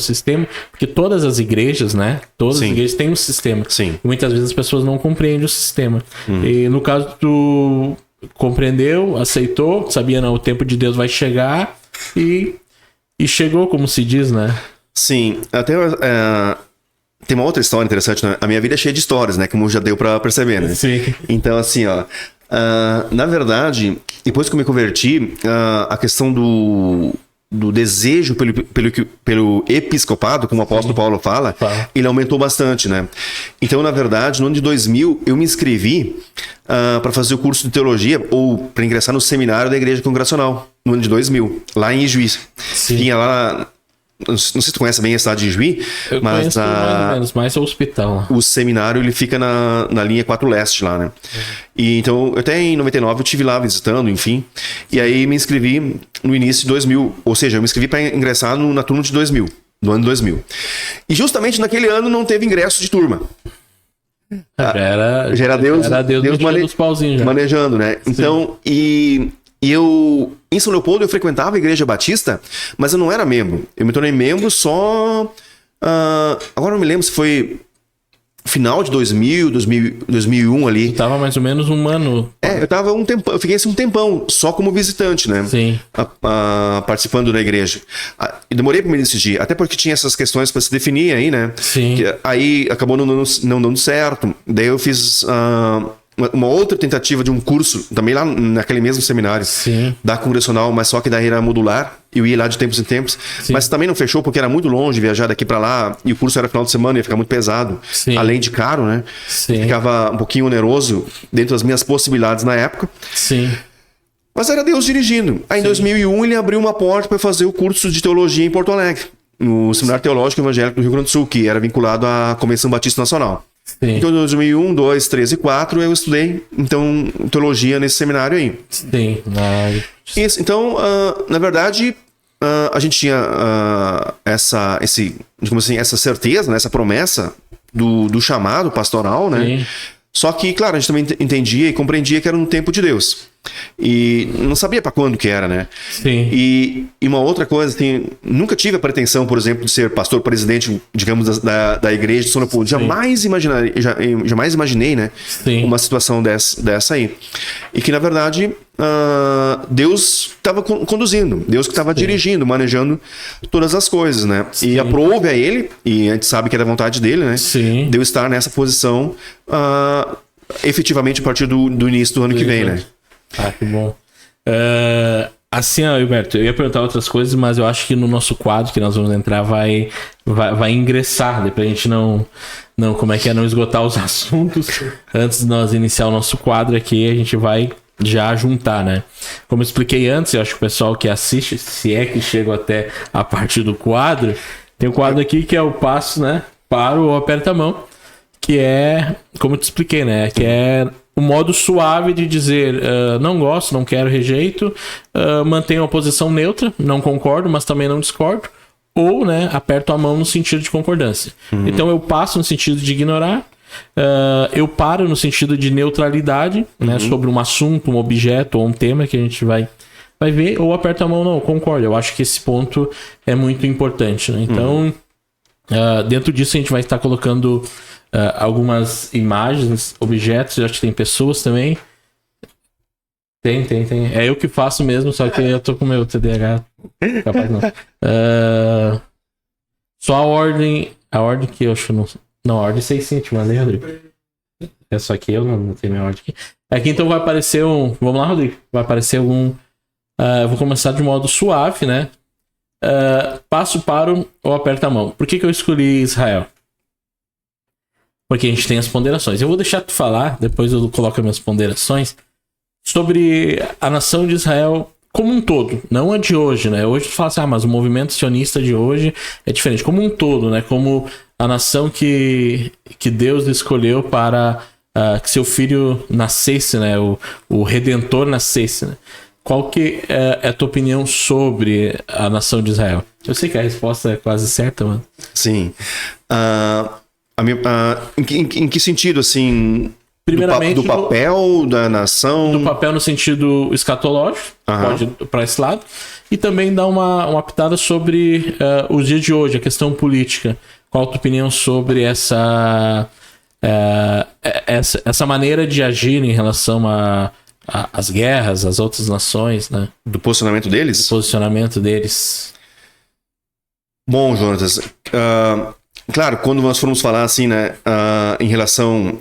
porque todas as igrejas, né? Todas Sim. as igrejas têm um sistema. Sim. E muitas vezes as pessoas não compreendem o sistema. E no caso, tu compreendeu, aceitou, sabia, não, o tempo de Deus vai chegar e chegou, como se diz, né? Sim, até tem uma outra história interessante, né? A minha vida é cheia de histórias, né? Como já deu pra perceber, né? Sim. Então, assim, ó, na verdade, depois que eu me converti, a questão do desejo pelo episcopado, como o apóstolo Paulo fala, ele aumentou bastante, né? Então, na verdade, no ano de 2000, eu me inscrevi para fazer o curso de teologia ou para ingressar no seminário da Igreja Congregacional, no ano de 2000, lá em Ijuí. Tinha lá... Não sei se tu conhece bem a cidade de Ijuí, mas conheço mais ou menos, mais é o hospital. O seminário ele fica na linha 4 Leste lá, né? E então, até em 99 eu estive lá visitando, enfim. E aí me inscrevi no início de 2000, ou seja, eu me inscrevi para ingressar na turma de 2000, no ano 2000. E justamente naquele ano não teve ingresso de turma. Já era Deus dos pauzinhos, manejando, né? Sim. Então, e eu, em São Leopoldo, eu frequentava a Igreja Batista, mas eu não era membro. Eu me tornei membro só... agora não me lembro se foi final de 2001 ali. Tu tava mais ou menos um ano. Eu tava um tempão, eu fiquei assim um tempão, só como visitante, né? Sim. Participando da igreja. E demorei para me decidir, até porque tinha essas questões para se definir aí, né? Sim. Aí acabou não dando certo. Daí eu fiz uma outra tentativa de um curso, também lá naquele mesmo seminário, Sim. da Congregacional, mas só que daí era modular. Eu ia lá de tempos em tempos, Sim. mas também não fechou porque era muito longe viajar daqui para lá, e o curso era final de semana, ia ficar muito pesado, Sim. além de caro, né? Sim. Ficava um pouquinho oneroso dentro das minhas possibilidades na época. Sim. Mas era Deus dirigindo. Aí em 2001 ele abriu uma porta para fazer o curso de teologia em Porto Alegre, no Seminário Teológico Evangélico do Rio Grande do Sul, que era vinculado à Convenção Batista Nacional. Sim. Então, em 2001, 2, 3 e 4, eu estudei, então, teologia nesse seminário aí. Sim. Isso, então, na verdade, a gente tinha digamos assim, essa certeza, né, essa promessa do chamado pastoral, né? Sim. Só que, claro, a gente também entendia e compreendia que era no tempo de Deus. E não sabia para quando que era, né? Sim. E uma outra coisa, assim, nunca tive a pretensão, por exemplo, de ser pastor-presidente, digamos, da igreja de São Leopoldo. Jamais imaginei, né? Sim. Uma situação dessa aí. E que, na verdade, Deus estava conduzindo, Deus que estava dirigindo, manejando todas as coisas, né? Sim. E aprove a ele, e a gente sabe que era a vontade dele, né? Sim. Deus estar nessa posição efetivamente a partir do início do ano que vem, né? Que bom. Assim, Hilberto, eu ia perguntar outras coisas, mas eu acho que no nosso quadro que nós vamos entrar vai ingressar, né, pra gente não esgotar os assuntos. Antes de nós iniciar o nosso quadro aqui, a gente vai já juntar, né? Como eu expliquei antes, eu acho que o pessoal que assiste, se é que chega até a parte do quadro, tem um quadro aqui que é o passo, né? Para o aperta a mão, que é, como eu te expliquei, né? Que é o modo suave de dizer não gosto, não quero, rejeito, mantenho uma posição neutra, não concordo, mas também não discordo, ou, né, aperto a mão no sentido de concordância. Então eu passo no sentido de ignorar, eu paro no sentido de neutralidade, né, sobre um assunto, um objeto ou um tema que a gente vai ver, ou aperto a mão, não, concordo. Eu acho que esse ponto é muito importante, né? Então, dentro disso a gente vai estar colocando algumas imagens, objetos, eu acho que tem pessoas também. Tem. É eu que faço mesmo, só que eu tô com o meu TDAH. Capaz não. Só a ordem que eu acho não, a ordem 6 sim, te mandei, Rodrigo. É só que eu não tenho minha ordem aqui. Aqui então vai aparecer vamos lá, Rodrigo. Vai aparecer eu vou começar de modo suave, né? Passo, paro ou aperta a mão. Por que eu escolhi Israel? Porque a gente tem as ponderações. Eu vou deixar tu falar, depois eu coloco as minhas ponderações, sobre a nação de Israel como um todo, não a de hoje, né? Hoje tu fala assim, mas o movimento sionista de hoje é diferente. Como um todo, né? Como a nação que Deus escolheu para que seu filho nascesse, né? O Redentor nascesse, né? Qual que é a tua opinião sobre a nação de Israel? Eu sei que a resposta é quase certa, mano. Sim. Em que sentido, assim... Primeiramente, do papel da nação... Do papel no sentido escatológico, pode ir para esse lado. E também dar uma pitada sobre os dias de hoje, a questão política. Qual a tua opinião sobre essa maneira de agir em relação às guerras, às outras nações, né? Do posicionamento deles? Do posicionamento deles. Bom, Jonatas, claro, quando nós formos falar assim, né, em relação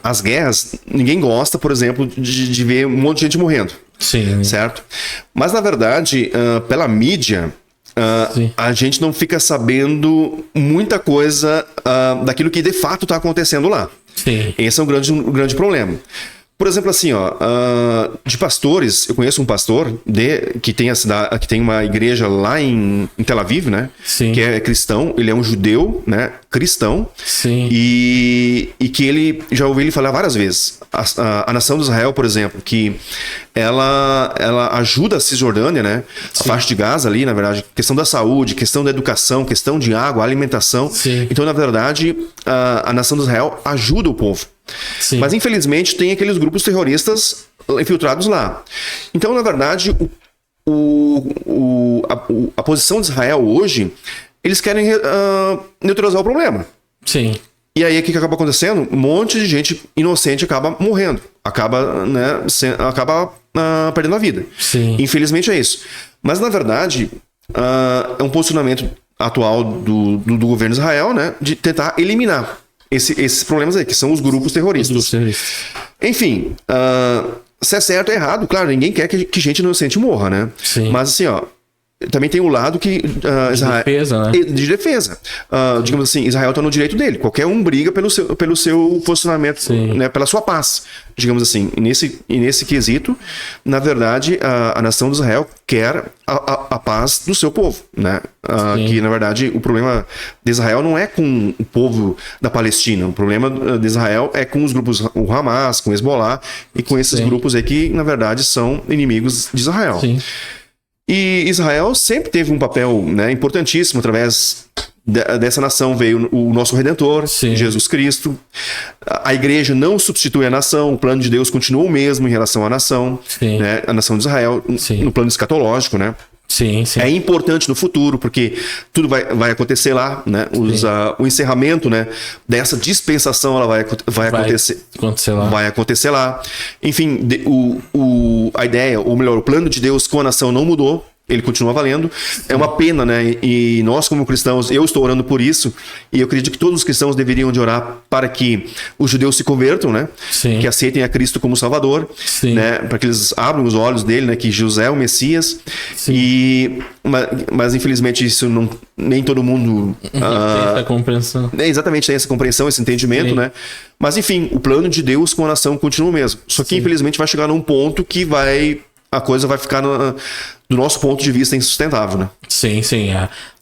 às guerras, ninguém gosta, por exemplo, de ver um monte de gente morrendo. Sim. Certo? Mas, na verdade, pela mídia, a gente não fica sabendo muita coisa daquilo que de fato está acontecendo lá. Sim. Esse é um grande problema. Por exemplo, assim, de pastores, eu conheço um pastor que tem uma igreja lá em Tel Aviv, né? Sim. Que é cristão, ele é um judeu, né? Cristão. Sim. E que já ouvi ele falar várias vezes. A nação de Israel, por exemplo, que ela ajuda a Cisjordânia, né? A faixa de Gaza ali, na verdade, questão da saúde, questão da educação, questão de água, alimentação. Sim. Então, na verdade, a nação de Israel ajuda o povo. Sim. Mas, infelizmente, tem aqueles grupos terroristas infiltrados lá. Então, na verdade, a posição de Israel hoje, eles querem neutralizar o problema. Sim. E aí, o que acaba acontecendo? Um monte de gente inocente acaba morrendo. Acaba perdendo a vida. Sim. Infelizmente é isso. Mas, na verdade, é um posicionamento atual do governo de Israel, né? De tentar eliminar esses problemas aí, que são os grupos terroristas. Enfim, se é certo ou errado, claro, ninguém quer que gente inocente morra, né? Sim. Mas assim, também tem o lado que defesa, né? De defesa. Digamos assim, Israel está no direito dele. Qualquer um briga pelo seu posicionamento, né, pela sua paz, digamos assim. E nesse quesito, na verdade, a nação de Israel quer a paz do seu povo, né? Que, na verdade, o problema de Israel não é com o povo da Palestina. O problema de Israel é com os grupos, o Hamas, com o Hezbollah e com esses grupos aí que, na verdade, são inimigos de Israel. Sim. E Israel sempre teve um papel, né, importantíssimo. Através dessa nação veio o nosso Redentor, Jesus Cristo. A igreja não substitui a nação, o plano de Deus continua o mesmo em relação à nação, né, a nação de Israel, no plano escatológico, né? Sim, sim. É importante no futuro, porque tudo vai acontecer lá, né? O encerramento, né, dessa dispensação ela vai acontecer lá. Enfim, a ideia, ou melhor, o plano de Deus com a nação não mudou. Ele continua valendo. É uma pena, né? E nós, como cristãos, eu estou orando por isso. E eu acredito que todos os cristãos deveriam de orar para que os judeus se convertam, né? Sim. Que aceitem a Cristo como Salvador, né? Para que eles abram os olhos dele, né? Que Jesus é o Messias. Mas infelizmente isso nem todo mundo tem essa compreensão. Exatamente, tem essa compreensão, esse entendimento, né? Mas enfim, o plano de Deus com a nação continua o mesmo. Só que infelizmente vai chegar num ponto que a coisa vai ficar do nosso ponto de vista insustentável, né? Sim.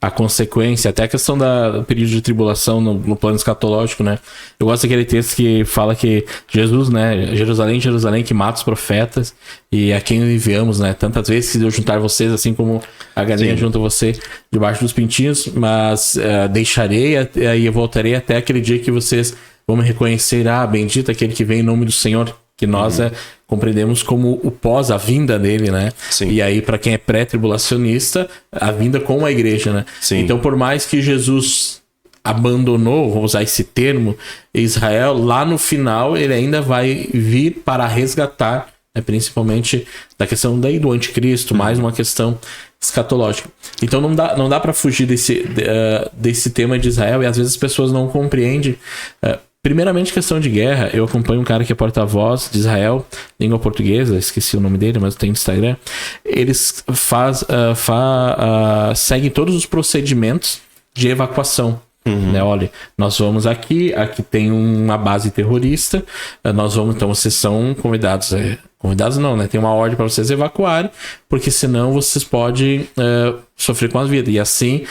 A consequência, até a questão do período de tribulação no plano escatológico, né? Eu gosto daquele texto que fala que Jesus, né? Jerusalém, Jerusalém, que mata os profetas, e a quem enviamos, né? Tantas vezes que eu juntar vocês, assim como a galinha junta você debaixo dos pintinhos, mas deixarei e eu voltarei até aquele dia que vocês vão me reconhecer, bendito aquele que vem em nome do Senhor, que nós compreendemos como o pós, a vinda dele, né? Sim. E aí, para quem é pré-tribulacionista, a vinda com a igreja, né? Sim. Então, por mais que Jesus abandonou, vou usar esse termo, Israel, lá no final ele ainda vai vir para resgatar, né, principalmente da questão do anticristo, mais uma questão escatológica. Então não dá para fugir desse tema de Israel, e às vezes as pessoas não compreendem. Primeiramente, questão de guerra. Eu acompanho um cara que é porta-voz de Israel, língua portuguesa, esqueci o nome dele, mas tem Instagram. Eles seguem todos os procedimentos de evacuação. Né? Olha, nós vamos aqui tem uma base terrorista, nós vamos, então vocês são convidados Convidados não, né? Tem uma ordem para vocês evacuarem, porque senão vocês podem sofrer com as vidas. E assim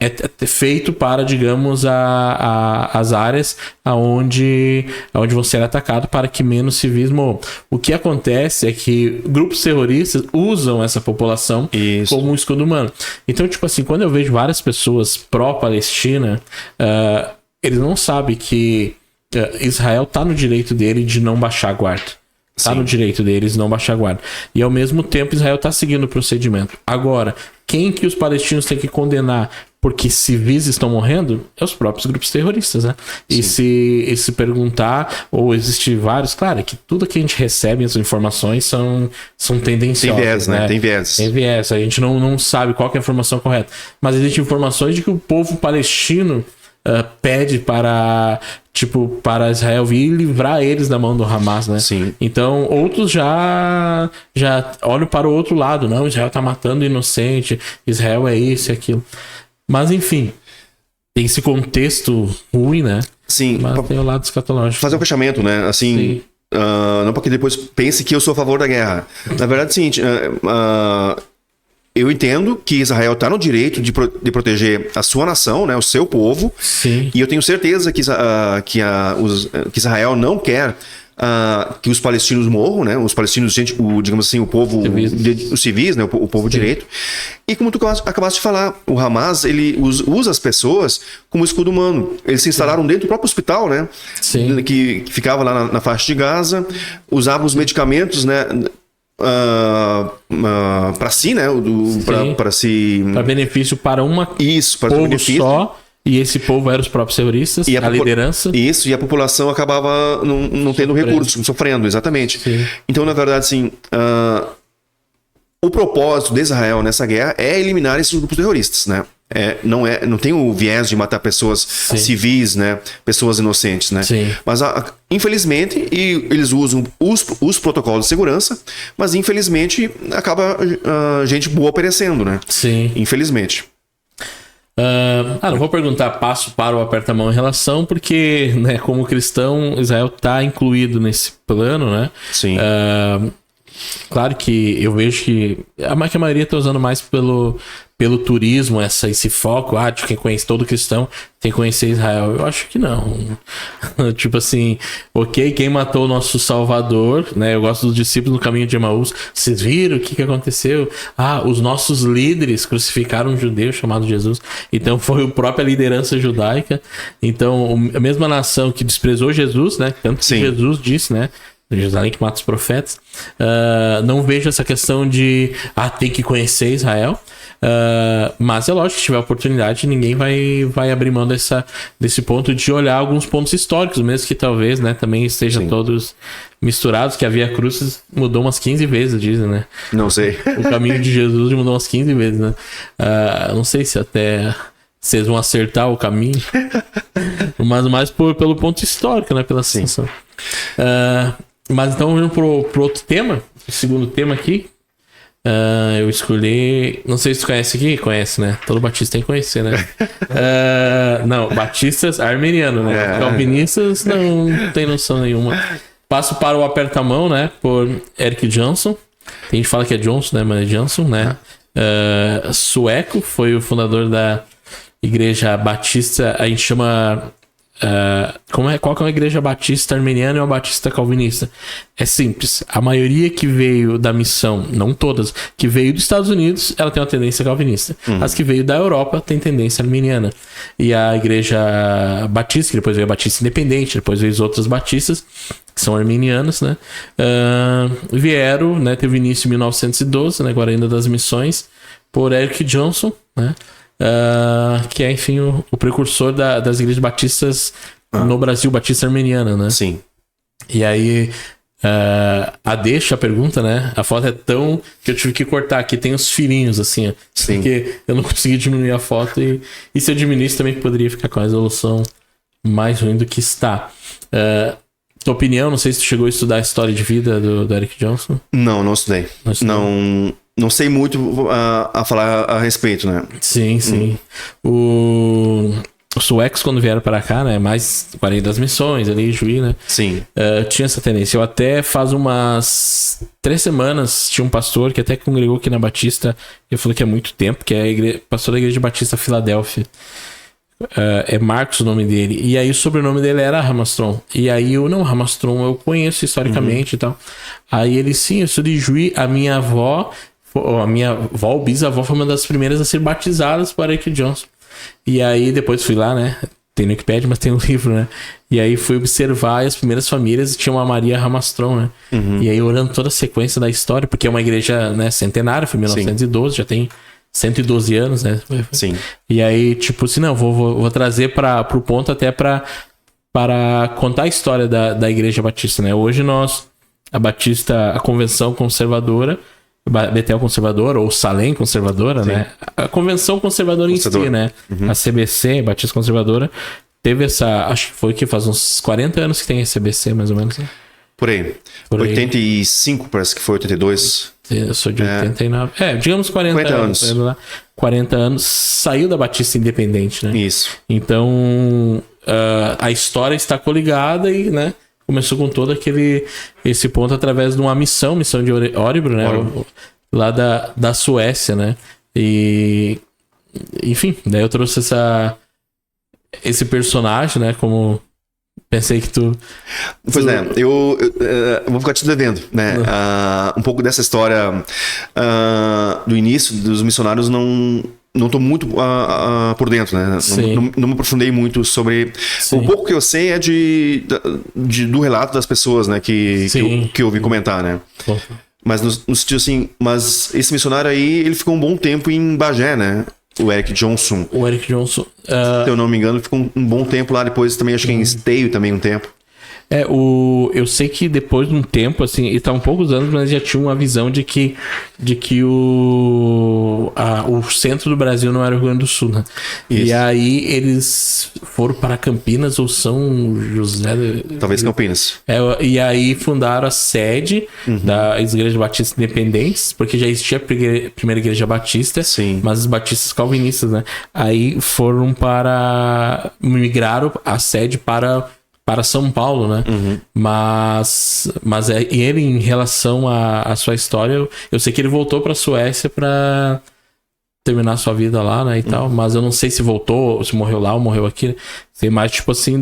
é feito para, digamos, as áreas onde vão ser atacados para que menos civis morram. O que acontece é que grupos terroristas usam essa população como um escudo humano. Então, tipo assim, quando eu vejo várias pessoas pró-Palestina, eles não sabem que Israel tá no direito dele de não baixar a guarda. Tá no direito deles não baixar a guarda. E ao mesmo tempo Israel tá seguindo o procedimento. Agora, quem que os palestinos têm que condenar porque civis estão morrendo? É os próprios grupos terroristas, né? E se perguntar, ou existe vários, claro, é que tudo que a gente recebe, as informações são tendenciosas. Tem viés, né? Tem viés. Tem viés. A gente não sabe qual que é a informação correta. Mas existem informações de que o povo palestino pede para Israel vir e livrar eles da mão do Hamas, né? Sim. Então, outros já olham para o outro lado. Não, Israel tá matando inocente, Israel é isso e aquilo. Mas, enfim, tem esse contexto ruim, né? Sim. Mas tem o lado escatológico. Fazer um fechamento, né? Assim, não porque depois pense que eu sou a favor da guerra. Na verdade, é o seguinte... eu entendo que Israel está no direito de proteger a sua nação, né, o seu povo. Sim. E eu tenho certeza que Israel não quer que os palestinos morram, né? Os palestinos, digamos assim, o povo, os civis, né? O povo direito. E como tu acabaste de falar, o Hamas, ele usa as pessoas como escudo humano. Eles se instalaram dentro do próprio hospital, né? Sim. Que ficava lá na faixa de Gaza, usavam os medicamentos, né? Para si, né? Para benefício para uma povo benefício. Só. E esse povo era os próprios terroristas, a liderança. Isso, e a população acabava não tendo recursos, sofrendo, exatamente. Sim. Então, na verdade, assim, o propósito de Israel nessa guerra é eliminar esses grupos terroristas, né? Não tem o viés de matar pessoas civis, né? Pessoas inocentes, né? Sim. Mas, infelizmente, eles usam os protocolos de segurança, mas, infelizmente, acaba gente boa perecendo, né? Sim. Infelizmente. Não vou perguntar passo para o aperta-mão em relação, porque, né, como cristão, Israel está incluído nesse plano, né? Sim. Claro que eu vejo que a maioria está usando mais pelo turismo, esse foco, de quem conhece todo cristão tem que conhecer Israel. Eu acho que não. Tipo assim, quem matou o nosso Salvador, né? Eu gosto dos discípulos no caminho de Emaús. Vocês viram o que aconteceu? Os nossos líderes crucificaram um judeu chamado Jesus. Então foi a própria liderança judaica. Então, a mesma nação que desprezou Jesus, né? Tanto que Jesus disse, né? Jerusalém que mata os profetas. Não vejo essa questão de tem que conhecer Israel. Mas é lógico que se tiver oportunidade, ninguém vai abrir mão desse ponto de olhar alguns pontos históricos, mesmo que talvez, né, também estejam todos misturados, que a Via Crucis mudou umas 15 vezes, dizem, né? Não sei. O caminho de Jesus mudou umas 15 vezes, né? Não sei se até vocês vão acertar o caminho, mas mais pelo ponto histórico, né? Pela sensação. Mas então vamos pro outro tema, o segundo tema aqui. Eu escolhi. Não sei se tu conhece aqui. Conhece, né? Todo batista tem que conhecer, né? Não, batistas armenianos, né? Calvinistas não tem noção nenhuma. Passo para o aperta-mão, né? Por Eric Johnson. Tem gente que fala que é Johnson, né? Mas é Johnson, né? Sueco, foi o fundador da Igreja Batista. A gente chama. Qual que é uma igreja batista armeniana e uma batista calvinista? É simples. A maioria que veio da missão, não todas, que veio dos Estados Unidos, ela tem uma tendência calvinista. As que veio da Europa tem tendência armeniana. E a igreja batista, que depois veio a batista independente, depois veio as outras batistas, que são armenianas, né? Vieram, né? Teve início em 1912, né? Agora ainda das missões, por Eric Johnson, né? Que é, enfim, o precursor das igrejas batistas no Brasil, batista armeniana, né? Sim. E aí, a pergunta, né? A foto é tão que eu tive que cortar aqui. Tem os filhinhos, assim, ó. Sim. Porque eu não consegui diminuir a foto. E se eu diminuísse, também poderia ficar com a resolução mais ruim do que está. Tua opinião, não sei se tu chegou a estudar a história de vida do Eric Johnson. Não estudei. Não sei muito a falar a respeito, né? Sim. os suecos, quando vieram para cá, né? Mais 40 das missões ali, Juí, né? Sim. Tinha essa tendência. Eu até faz umas 3 semanas tinha um pastor que até congregou aqui na Batista. Ele falou que é muito tempo, que é pastor da Igreja Batista Filadélfia. É Marcos o nome dele. E aí o sobrenome dele era Ramastron. E aí Ramastron eu conheço historicamente e tal. Aí ele, sim, eu sou de Juí. A minha avó, bisavó, foi uma das primeiras a ser batizadas por Eric Johnson. E aí depois fui lá, né? Tem no Wikipedia, mas tem um livro, né? E aí fui observar as primeiras famílias e tinha uma Maria Ramastron, né? E aí olhando toda a sequência da história, porque é uma igreja, né, centenária, foi em 1912, já tem 112 anos, né? Sim. E aí, tipo assim, não, vou trazer pro ponto até para contar a história da Igreja Batista, né? Hoje a Convenção Conservadora, Betel Conservadora, ou Salem Conservadora, né? A Convenção Conservadora em si, né? A CBC, Batista Conservadora, teve acho que foi que faz uns 40 anos que tem a CBC, mais ou menos, né? Por aí. 85, parece que foi 82. Eu sou de 89. Digamos 40 anos. 40 anos, saiu da Batista Independente, né? Isso. Então, a história está coligada e, né? Começou com todo esse ponto através de uma missão de Örebro, né? Lá da Suécia, né? E, enfim, daí eu trouxe esse personagem, né? Como pensei que tu... Pois é, eu vou ficar te devendo, né? Um pouco dessa história do início dos missionários não tô muito por dentro, né? Não me aprofundei muito sobre... Sim. O pouco que eu sei é do relato das pessoas, né? Que eu ouvi comentar, né? Mas no sentido assim... Mas esse missionário aí, ele ficou um bom tempo em Bagé, né? O Eric Johnson. Se eu não me engano, ficou um bom tempo lá. Depois também, acho que em Esteio também um tempo. Eu sei que depois de um tempo, assim, ele tá um poucos anos, mas já tinha uma visão de que o centro do Brasil não era o Rio Grande do Sul, né? Isso. E aí eles foram para Campinas ou São José... Talvez Campinas. E aí fundaram a sede das Igrejas Batistas Independentes, porque já existia a primeira Igreja Batista, mas os batistas calvinistas, né? Aí migraram a sede para São Paulo, né? Mas ele, em relação à sua história, eu sei que ele voltou para a Suécia para terminar sua vida lá, né, e tal, mas eu não sei se voltou, se morreu lá ou morreu aqui. Sei mais, tipo assim,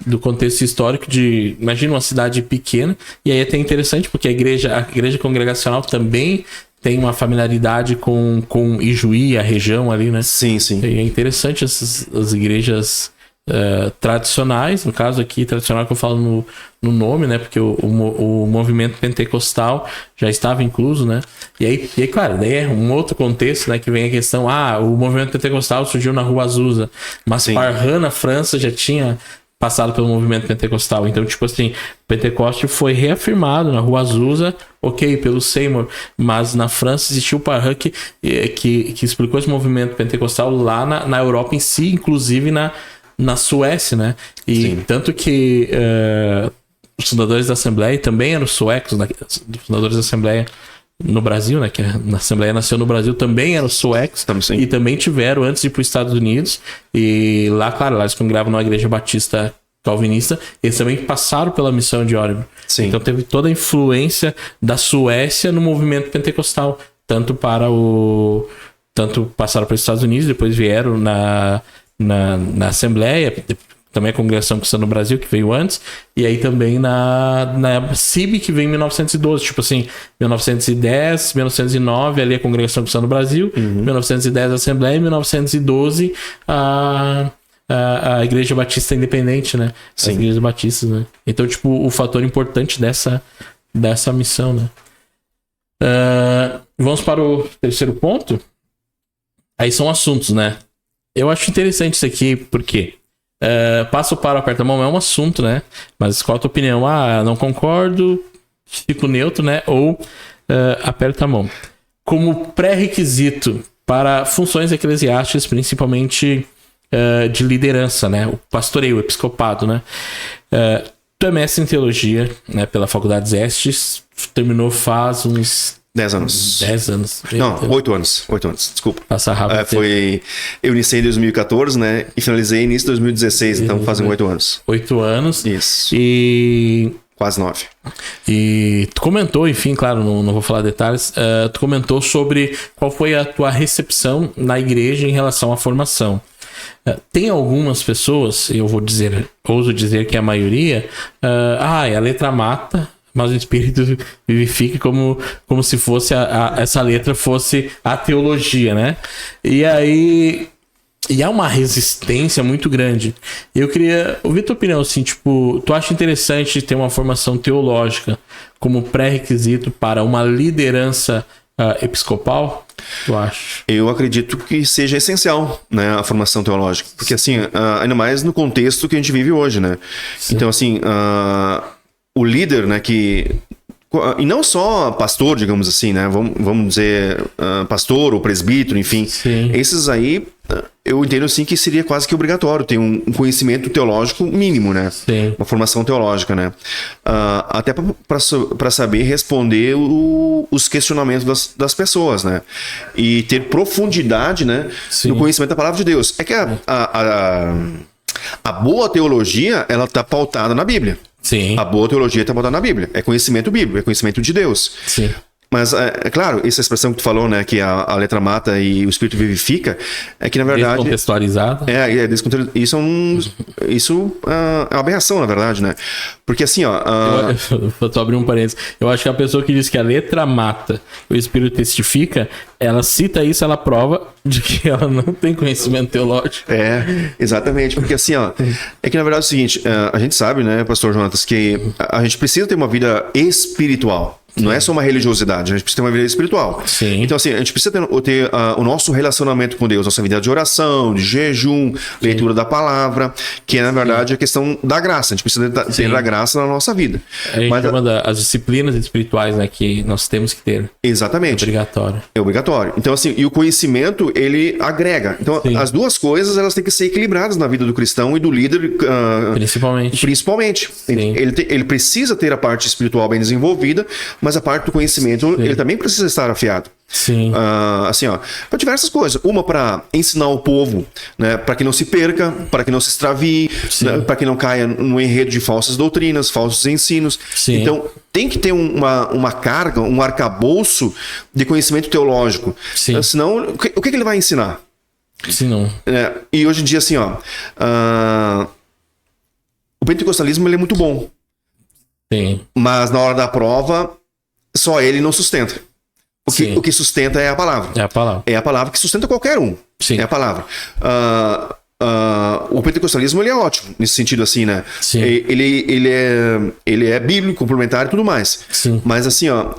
do contexto histórico de... Imagina uma cidade pequena, e aí é até interessante, porque a igreja congregacional também tem uma familiaridade com Ijuí, a região ali, né? Sim. E é interessante as igrejas... tradicionais, no caso aqui, tradicional que eu falo no nome, né? Porque o movimento pentecostal já estava incluso, né? E aí, claro, daí é um outro contexto, né? Que vem a questão, o movimento pentecostal surgiu na Rua Azusa, mas Parran, na França, já tinha passado pelo movimento pentecostal. Então, tipo assim, Pentecoste foi reafirmado na Rua Azusa, pelo Seymour, mas na França existiu o Parran que explicou esse movimento pentecostal lá na Europa em si, inclusive na Suécia, né? E tanto que os fundadores da Assembleia também eram suecos, né? Os fundadores da Assembleia no Brasil, né? Que a Assembleia nasceu no Brasil, também eram suecos. E também tiveram, antes de ir para os Estados Unidos, e lá, claro, lá eles congregavam na Igreja Batista Calvinista, eles também passaram pela missão de Örebro. Então teve toda a influência da Suécia no movimento pentecostal, tanto passaram para os Estados Unidos, depois vieram na Assembleia, também a Congregação Cristã no Brasil, que veio antes, e aí também na CIB, que veio em 1912, tipo assim, 1910, 1909, ali a Congregação Cristã no Brasil, 1910 a Assembleia, e 1912 a Igreja Batista Independente, né? As Igrejas Batistas, né? Então, tipo, o fator importante dessa missão, né? Vamos para o terceiro ponto. Aí são assuntos, né? Eu acho interessante isso aqui, porque passo para o aperta-mão é um assunto, né? Mas qual a tua opinião? Não concordo, fico neutro, né? Ou aperta a mão. Como pré-requisito para funções eclesiásticas, principalmente de liderança, né? O pastoreio, o episcopado, né? Tu é mestre em teologia, né? Pela Faculdade Estes, terminou faz uns 10 anos. 10 anos. Não, 8 anos. 8 anos, desculpa. Passa rápido. Eu iniciei em 2014, né? E finalizei início de 2016, então fazem 8 anos. 8 anos. Isso. E... Quase 9. E tu comentou, enfim, claro, não vou falar detalhes, tu comentou sobre qual foi a tua recepção na igreja em relação à formação. Tem algumas pessoas, eu ouso dizer que a maioria, a letra mata, mas o Espírito vivifica, como se fosse essa letra fosse a teologia, né? E aí... E há uma resistência muito grande. Eu queria ouvir tua opinião, assim, tipo, tu acha interessante ter uma formação teológica como pré-requisito para uma liderança episcopal? Tu acha? Eu acredito que seja essencial, né, a formação teológica. Porque, assim, ainda mais no contexto que a gente vive hoje, né? Sim. Então, assim, o líder, né, que... E não só pastor, digamos assim, né? Vamos dizer pastor ou presbítero, enfim. Sim. Esses aí, eu entendo assim que seria quase que obrigatório ter um conhecimento teológico mínimo, né? Sim. Uma formação teológica, né? Até para saber responder os questionamentos das pessoas, né? E ter profundidade, né? Sim. No conhecimento da palavra de Deus. É que a boa teologia, ela está pautada na Bíblia. Sim. A boa teologia está botada na Bíblia. É conhecimento bíblico, é conhecimento de Deus. Sim. Mas, é claro, essa expressão que tu falou, né, que a letra mata e o Espírito vivifica, é que, na verdade... Descontextualizado. Isso é uma aberração, na verdade, né? Porque, assim, ó... Vou só abrir um parênteses. Eu acho que a pessoa que diz que a letra mata, o Espírito testifica, ela cita isso, ela prova de que ela não tem conhecimento teológico. Exatamente. Porque, assim, ó... É que, na verdade, é o seguinte, a gente sabe, né, pastor Jonatas, que a gente precisa ter uma vida espiritual. Não é só uma religiosidade, a gente precisa ter uma vida espiritual. Sim. Então, assim, a gente precisa ter o nosso relacionamento com Deus, nossa vida de oração, de jejum, leitura da palavra, que é, na verdade, a questão da graça. A gente precisa ter a graça na nossa vida. A gente chama das disciplinas espirituais, né, que nós temos que ter. Exatamente. É obrigatório. É obrigatório. Então, assim, e o conhecimento, ele agrega. Então, as duas coisas, elas têm que ser equilibradas na vida do cristão e do líder. Principalmente. Ele precisa ter a parte espiritual bem desenvolvida, mas a parte do conhecimento, ele também precisa estar afiado. Sim. Assim, ó, para diversas coisas. Uma para ensinar o povo, né, para que não se perca, para que não se extravie, né, para que não caia no enredo de falsas doutrinas, falsos ensinos. Sim. Então, tem que ter uma carga, um arcabouço de conhecimento teológico. Sim. Senão, o que ele vai ensinar? Sim, não. E hoje em dia, assim, ó, o pentecostalismo ele é muito bom. Sim. Mas na hora da prova, só ele não sustenta. O que sustenta é a palavra. É a palavra. É a palavra que sustenta qualquer um. Sim. É a palavra. O pentecostalismo ele é ótimo, nesse sentido assim, né? Sim. Ele é bíblico, complementar e tudo mais. Sim. Mas assim, ó,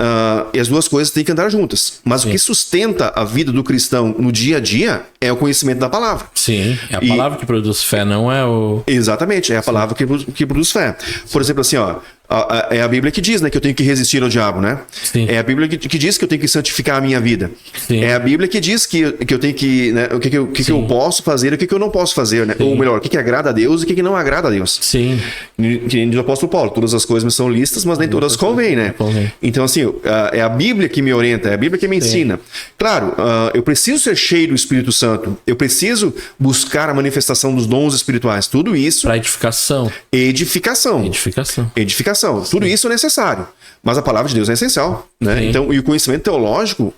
e as duas coisas têm que andar juntas. Mas o que sustenta a vida do cristão no dia a dia é o conhecimento da palavra. Sim, é a palavra que produz fé, não é o... Exatamente, é a palavra que produz fé. Por exemplo, assim, ó, é a Bíblia que diz, né, que eu tenho que resistir ao diabo, né? Sim. É a Bíblia que diz que eu tenho que santificar a minha vida. Sim. É a Bíblia que diz que eu tenho que, né, o que eu posso fazer e o que eu não posso fazer, né? Ou melhor, o que agrada a Deus e o que não agrada a Deus. Sim. Que diz o apóstolo Paulo, todas as coisas me são listas, mas nem todas convêm, né? Convém. Então, assim, é a Bíblia que me orienta, é a Bíblia que me ensina. Claro, eu preciso ser cheio do Espírito Santo, eu preciso buscar a manifestação dos dons espirituais, tudo isso... Para edificação. Edificação. Tudo isso é necessário. Mas a palavra de Deus é essencial, né? Então, e o conhecimento teológico,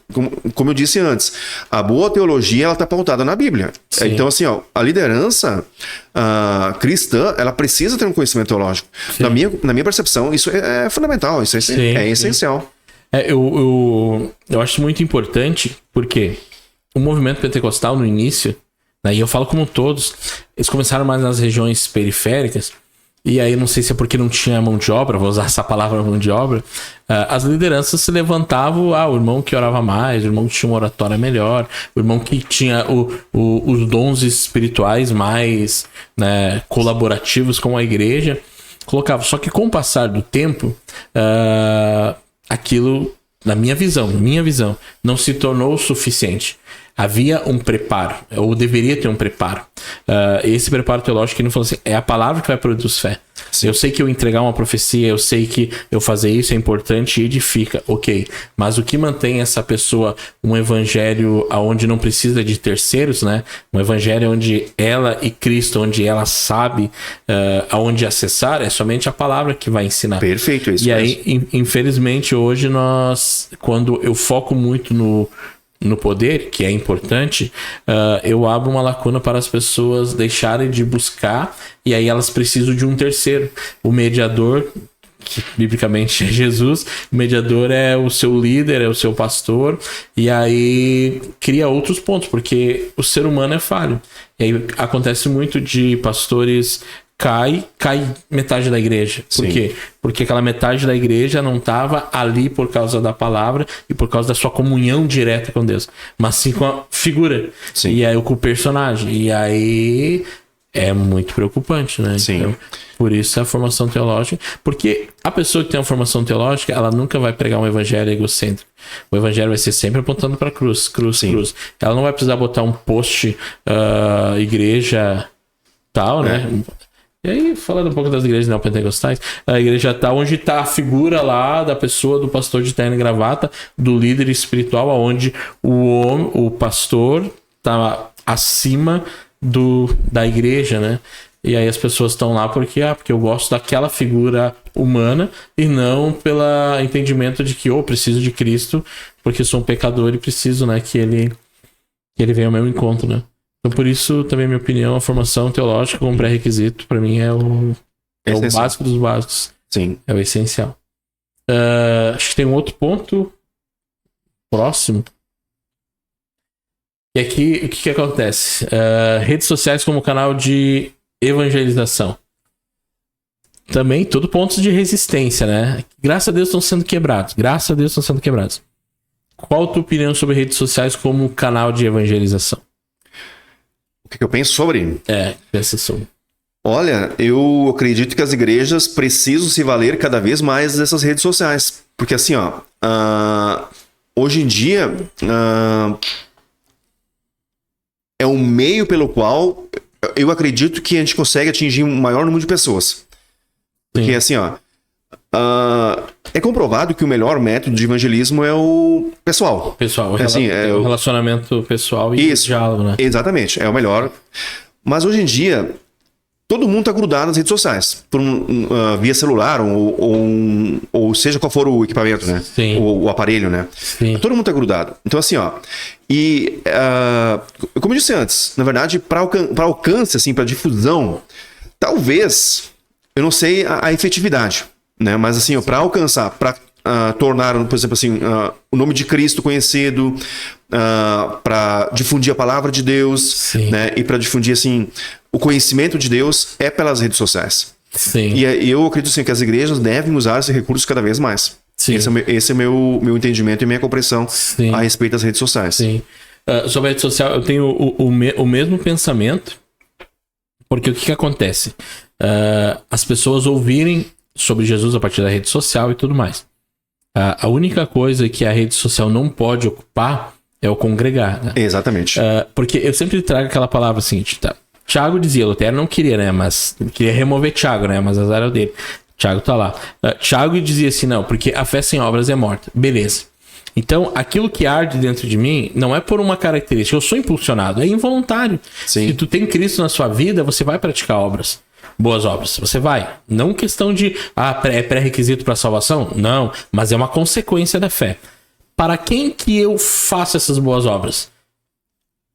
como eu disse antes, a boa teologia ela está pautada na Bíblia. Sim. Então, assim, ó, a liderança cristã, ela precisa ter um conhecimento teológico. Na minha percepção, isso é fundamental, isso é essencial. Eu acho muito importante, porque o movimento pentecostal no início, né, e eu falo como todos, eles começaram mais nas regiões periféricas. E aí, não sei se é porque não tinha mão de obra, vou usar essa palavra mão de obra, as lideranças se levantavam, o irmão que orava mais, o irmão que tinha uma oratória melhor, o irmão que tinha os dons espirituais mais, né, colaborativos com a igreja, colocava. Só que com o passar do tempo, aquilo, na minha visão, não se tornou o suficiente. Havia um preparo, ou deveria ter um preparo. Esse preparo teológico que não falou assim, é a palavra que vai produzir fé. Sim. Eu sei que eu entregar uma profecia, eu sei que eu fazer isso é importante e edifica, ok. Mas o que mantém essa pessoa um evangelho onde não precisa de terceiros, né? Um evangelho onde ela e Cristo, onde ela sabe aonde acessar, é somente a palavra que vai ensinar. Perfeito, isso. E aí, infelizmente, hoje quando eu foco muito no poder, que é importante, eu abro uma lacuna para as pessoas deixarem de buscar, e aí elas precisam de um terceiro. O mediador, que biblicamente é Jesus, o mediador é o seu líder, é o seu pastor, e aí cria outros pontos, porque o ser humano é falho. E aí acontece muito de pastores cai metade da igreja. Por quê? Porque aquela metade da igreja não estava ali por causa da palavra e por causa da sua comunhão direta com Deus, mas sim com a figura. Sim. E aí com o personagem. E aí é muito preocupante, né? Sim. Então, por isso a formação teológica. Porque a pessoa que tem uma formação teológica, ela nunca vai pregar um evangelho egocêntrico. O evangelho vai ser sempre apontando para cruz. Ela não vai precisar botar um post igreja tal, né? E aí, falando um pouco das igrejas neopentecostais, a igreja tá onde tá a figura lá da pessoa, do pastor de terno e gravata, do líder espiritual, onde o pastor tá acima da igreja, né? E aí as pessoas estão lá porque eu gosto daquela figura humana e não pelo entendimento de que eu preciso de Cristo, porque sou um pecador e preciso, né, que ele venha ao meu encontro, né? Então, por isso, também, minha opinião, a formação teológica como pré-requisito, para mim, é o básico dos básicos. Sim. É o essencial. Acho que tem um outro ponto próximo. E aqui, o que acontece? Redes sociais como canal de evangelização. Também, tudo pontos de resistência, né? Graças a Deus estão sendo quebrados. Qual a tua opinião sobre redes sociais como canal de evangelização? O que eu penso sobre? Pensa sobre. Olha, eu acredito que as igrejas precisam se valer cada vez mais dessas redes sociais. Porque assim, hoje em dia, é um meio pelo qual eu acredito que a gente consegue atingir um maior número de pessoas. Porque assim, é comprovado que o melhor método de evangelismo é o pessoal. O relacionamento pessoal e o diálogo, né? Exatamente, é o melhor. Mas hoje em dia, todo mundo está grudado nas redes sociais, via celular ou seja qual for o equipamento, né? O aparelho, né? Sim. Todo mundo está grudado. Então assim, como eu disse antes, na verdade, para alcance, assim, para difusão, talvez, eu não sei a efetividade, né? Mas assim, para alcançar, para tornar, por exemplo, assim, o nome de Cristo conhecido, para difundir a palavra de Deus, né? E para difundir, assim, o conhecimento de Deus é pelas redes sociais. Sim. E eu acredito, assim, que as igrejas devem usar esse recurso cada vez mais. Sim. Esse é meu entendimento e minha compreensão a respeito das redes sociais. Sim. Sobre a rede social, eu tenho o mesmo pensamento, porque o que acontece? As pessoas ouvirem sobre Jesus a partir da rede social e tudo mais. A única coisa que a rede social não pode ocupar é o congregar, né? Exatamente. Porque eu sempre trago aquela palavra seguinte, tá? Tiago dizia, Lutero não queria, né? Mas queria remover Tiago, né? Mas azar é o dele. Tiago tá lá. Tiago dizia assim, não, porque a fé sem obras é morta. Beleza. Então, aquilo que arde dentro de mim não é por uma característica. Eu sou impulsionado, é involuntário. Sim. Se tu tem Cristo na sua vida, você vai praticar obras. Boas obras. Você vai. Não questão de, é pré-requisito para salvação? Não. Mas é uma consequência da fé. Para quem que eu faço essas boas obras?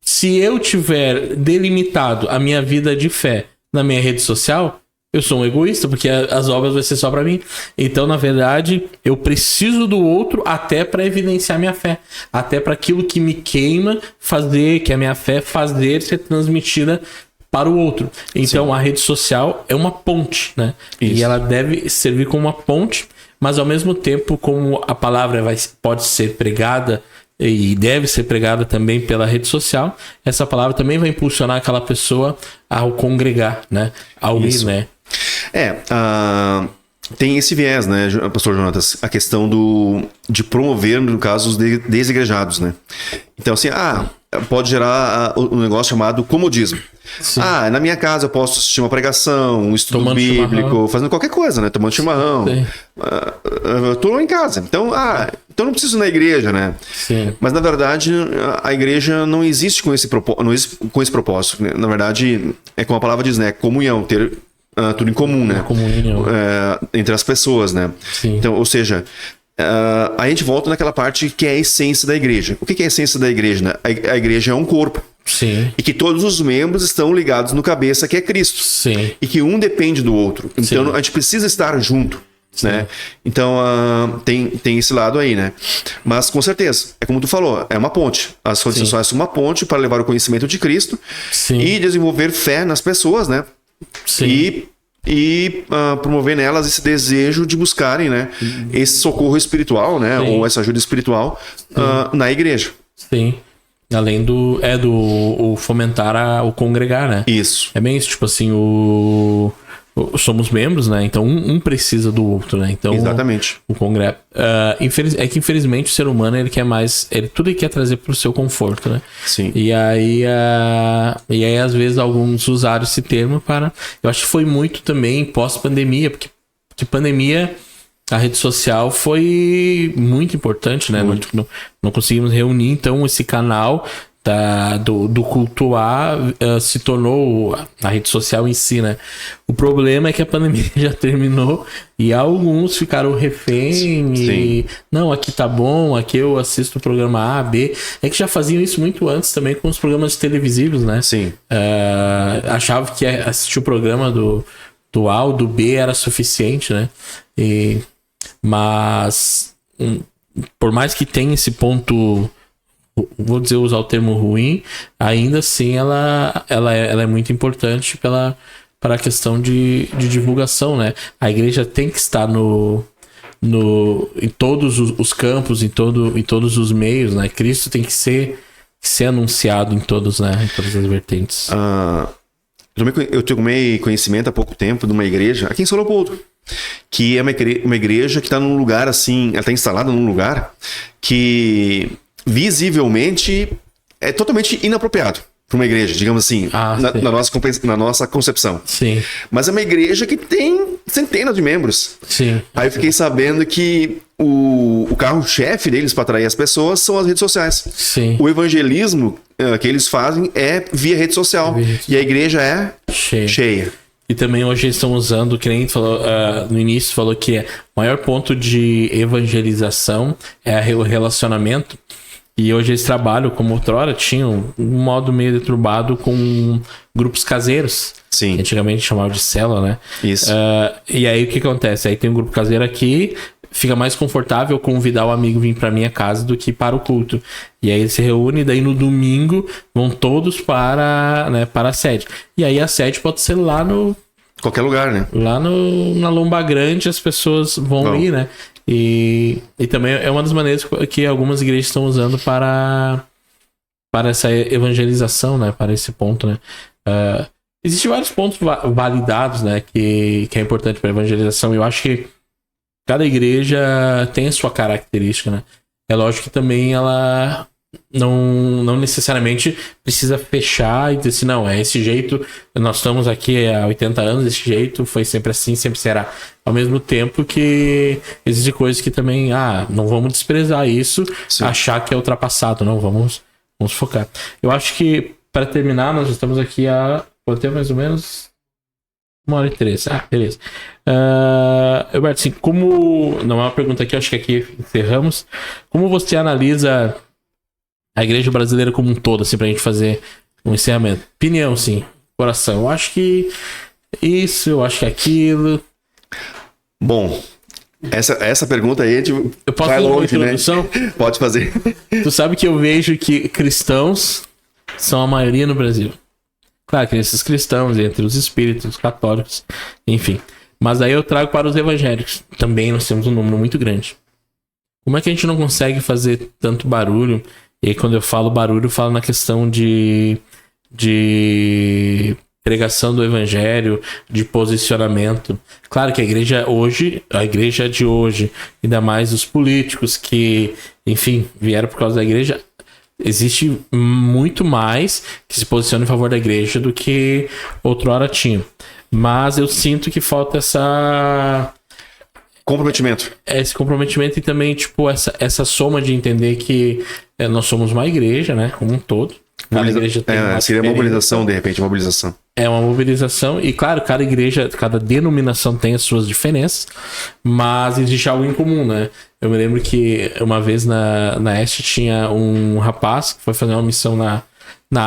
Se eu tiver delimitado a minha vida de fé na minha rede social, eu sou um egoísta, porque as obras vão ser só para mim. Então, na verdade, eu preciso do outro até para evidenciar minha fé. Até para aquilo que me queima fazer, que a minha fé fazer ser transmitida para o outro. Então, a rede social é uma ponte, né? Isso. E ela deve servir como uma ponte, mas ao mesmo tempo, como a palavra pode ser pregada e deve ser pregada também pela rede social, essa palavra também vai impulsionar aquela pessoa ao congregar, né? Ao ir, né? tem esse viés, né, pastor Jonatas, a questão de promover, no caso, os desigrejados, né? Então, assim, pode gerar um negócio chamado comodismo. Sim. Na minha casa eu posso assistir uma pregação, um estudo Tomando bíblico, chimarrão. fazendo qualquer coisa, né? Tomando chimarrão. Sim. Eu tô em casa. Então não preciso ir na igreja, né? Sim. Mas, na verdade, a igreja não existe com esse propósito. Né? Na verdade, é como a palavra diz, né? Comunhão, ter tudo em comum, né? Comunhão. Entre as pessoas, né? Sim. Então, ou seja, a gente volta naquela parte que é a essência da igreja. O que é a essência da igreja? Né? A igreja é um corpo. Sim. E que todos os membros estão ligados no cabeça, que é Cristo. Sim. E que um depende do outro. Então, Sim. a gente precisa estar junto. Né? Então, tem esse lado aí, né? Mas, com certeza, é como tu falou, é uma ponte. As redes sociais são uma ponte para levar o conhecimento de Cristo. Sim. E desenvolver fé nas pessoas, né? Sim. E promover nelas esse desejo de buscarem, né? Esse socorro espiritual, né? Sim. Ou essa ajuda espiritual na igreja. Sim. Além do fomentar o congregar, né? Isso. É bem isso, tipo assim, somos membros, né? Então um precisa do outro, né? Então Exatamente. o congresso é que infelizmente o ser humano ele quer mais, tudo ele quer trazer pro seu conforto, né? Sim. E aí às vezes alguns usaram esse termo para, eu acho que foi muito também pós-pandemia, porque pandemia a rede social foi muito importante, né? Não conseguimos reunir, então esse canal do cultuar se tornou a rede social em si, né? O problema é que a pandemia já terminou e alguns ficaram refém. Sim. E não, aqui tá bom, aqui eu assisto o programa A, B. É que já faziam isso muito antes também com os programas televisivos, né? Sim. Achava que assistir o programa do A ou do B era suficiente, né? Mas por mais que tenha esse ponto, vou usar o termo ruim, ainda assim ela é muito importante para a questão de divulgação, né? A igreja tem que estar em todos os campos, em todos os meios, né? Cristo tem que ser anunciado em todos, né? Em todas as vertentes. Eu tomei conhecimento há pouco tempo de uma igreja aqui em São Leopoldo, que é uma igreja que está num lugar assim, ela está instalada num lugar que visivelmente é totalmente inapropriado para uma igreja, digamos assim, na nossa concepção. Sim. Mas é uma igreja que tem centenas de membros. Sim. Aí eu fiquei sabendo que o carro-chefe deles para atrair as pessoas são as redes sociais. Sim. O evangelismo que eles fazem é via rede social. E a igreja é cheia. E também hoje eles estão usando, que nem falou, no início falou que o maior ponto de evangelização é o relacionamento. E hoje eles trabalham, como outrora, tinham um modo meio deturbado com grupos caseiros. Sim. Que antigamente chamavam de célula, né? Isso. E aí o que acontece? Aí tem um grupo caseiro aqui, fica mais confortável convidar o amigo vir para minha casa do que para o culto. E aí eles se reúnem, daí no domingo vão todos para a sede. E aí a sede pode ser lá no... Qualquer lugar, né? Lá na Lomba Grande as pessoas vão ir, né? E também é uma das maneiras que algumas igrejas estão usando para essa evangelização, né? Para esse ponto, né? Existem vários pontos validados, né? Que é importante para a evangelização. Eu acho que cada igreja tem a sua característica, né? É lógico que também ela não necessariamente precisa fechar e dizer assim, não, é esse jeito, nós estamos aqui há 80 anos, desse jeito, foi sempre assim, sempre será. Ao mesmo tempo que existem coisas que também, não vamos desprezar isso, Sim. achar que é ultrapassado, não, vamos focar. Eu acho que, para terminar, nós estamos aqui há, quanto mais ou menos... 1h13. Beleza. Alberto, assim, como... Não é uma pergunta aqui, acho que aqui encerramos. Como você analisa a igreja brasileira como um todo, assim, pra gente fazer um encerramento? Opinião, sim. Coração. Eu acho que isso, eu acho que aquilo. Bom, essa pergunta aí, tipo, eu posso vai fazer uma longe, introdução? Né? Pode fazer. Tu sabe que eu vejo que cristãos são a maioria no Brasil. Claro que esses cristãos, entre os espíritos, os católicos, enfim. Mas aí eu trago para os evangélicos. Também nós temos um número muito grande. Como é que a gente não consegue fazer tanto barulho? E aí quando eu falo barulho, eu falo na questão de pregação do evangelho, de posicionamento. Claro que a igreja de hoje, ainda mais os políticos que, enfim, vieram por causa da igreja, existe muito mais que se posiciona em favor da igreja do que outrora tinha. Mas eu sinto que falta esse comprometimento e também, tipo, essa soma de entender que nós somos uma igreja, né, como um todo. Cada igreja tem seria mobilização, de repente, mobilização. É uma mobilização e, claro, cada igreja, cada denominação tem as suas diferenças, mas existe algo em comum, né? Eu me lembro que uma vez na Este tinha um rapaz que foi fazer uma missão na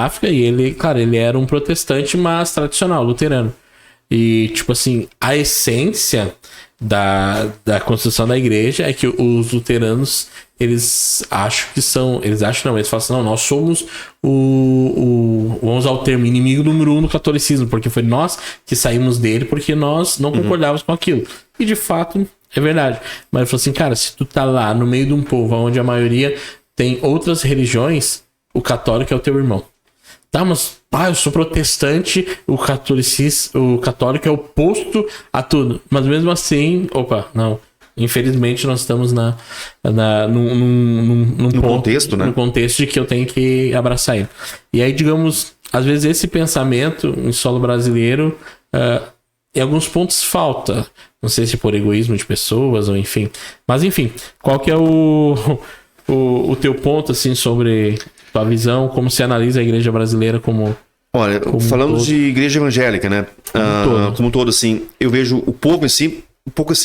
África e ele, claro, ele era um protestante, mas tradicional, luterano. E, tipo assim, a essência da construção da igreja é que os luteranos, eles falam assim, não, nós somos vamos usar o termo, inimigo número 1 do catolicismo, porque foi nós que saímos dele, porque nós não concordávamos com aquilo. E de fato, é verdade. Mas ele falou assim, cara, se tu tá lá no meio de um povo onde a maioria tem outras religiões, o católico é o teu irmão. Tá, mas eu sou protestante, o católico é oposto a tudo. Mas mesmo assim, não. Infelizmente nós estamos num contexto, né? No contexto de que eu tenho que abraçar ele. E aí, digamos, às vezes esse pensamento em solo brasileiro, em alguns pontos falta. Não sei se por egoísmo de pessoas ou enfim. Mas enfim, qual que é o teu ponto, assim, sobre tua visão, como se analisa a igreja brasileira como... Olha, falando de igreja evangélica, né? Como um todo, assim, eu vejo o povo em si pouco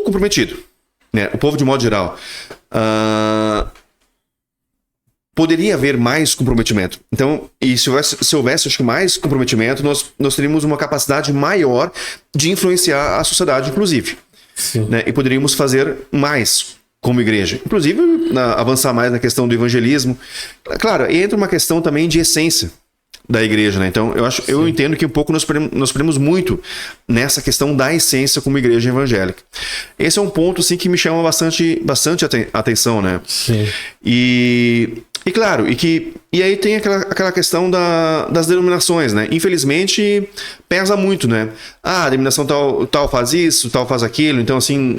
comprometido, né? O povo de modo geral. Poderia haver mais comprometimento. Então, e se houvesse acho que mais comprometimento, nós teríamos uma capacidade maior de influenciar a sociedade, inclusive. Sim. Né? E poderíamos fazer mais como igreja. Inclusive, avançar mais na questão do evangelismo. Claro, entra uma questão também de essência da igreja, né? Então, eu entendo que um pouco nós perdemos muito nessa questão da essência como igreja evangélica. Esse é um ponto, assim, que me chama bastante atenção, né? Sim. E claro, e aí tem aquela questão das denominações, né? Infelizmente, pesa muito, né? A denominação tal faz isso, tal faz aquilo, então assim,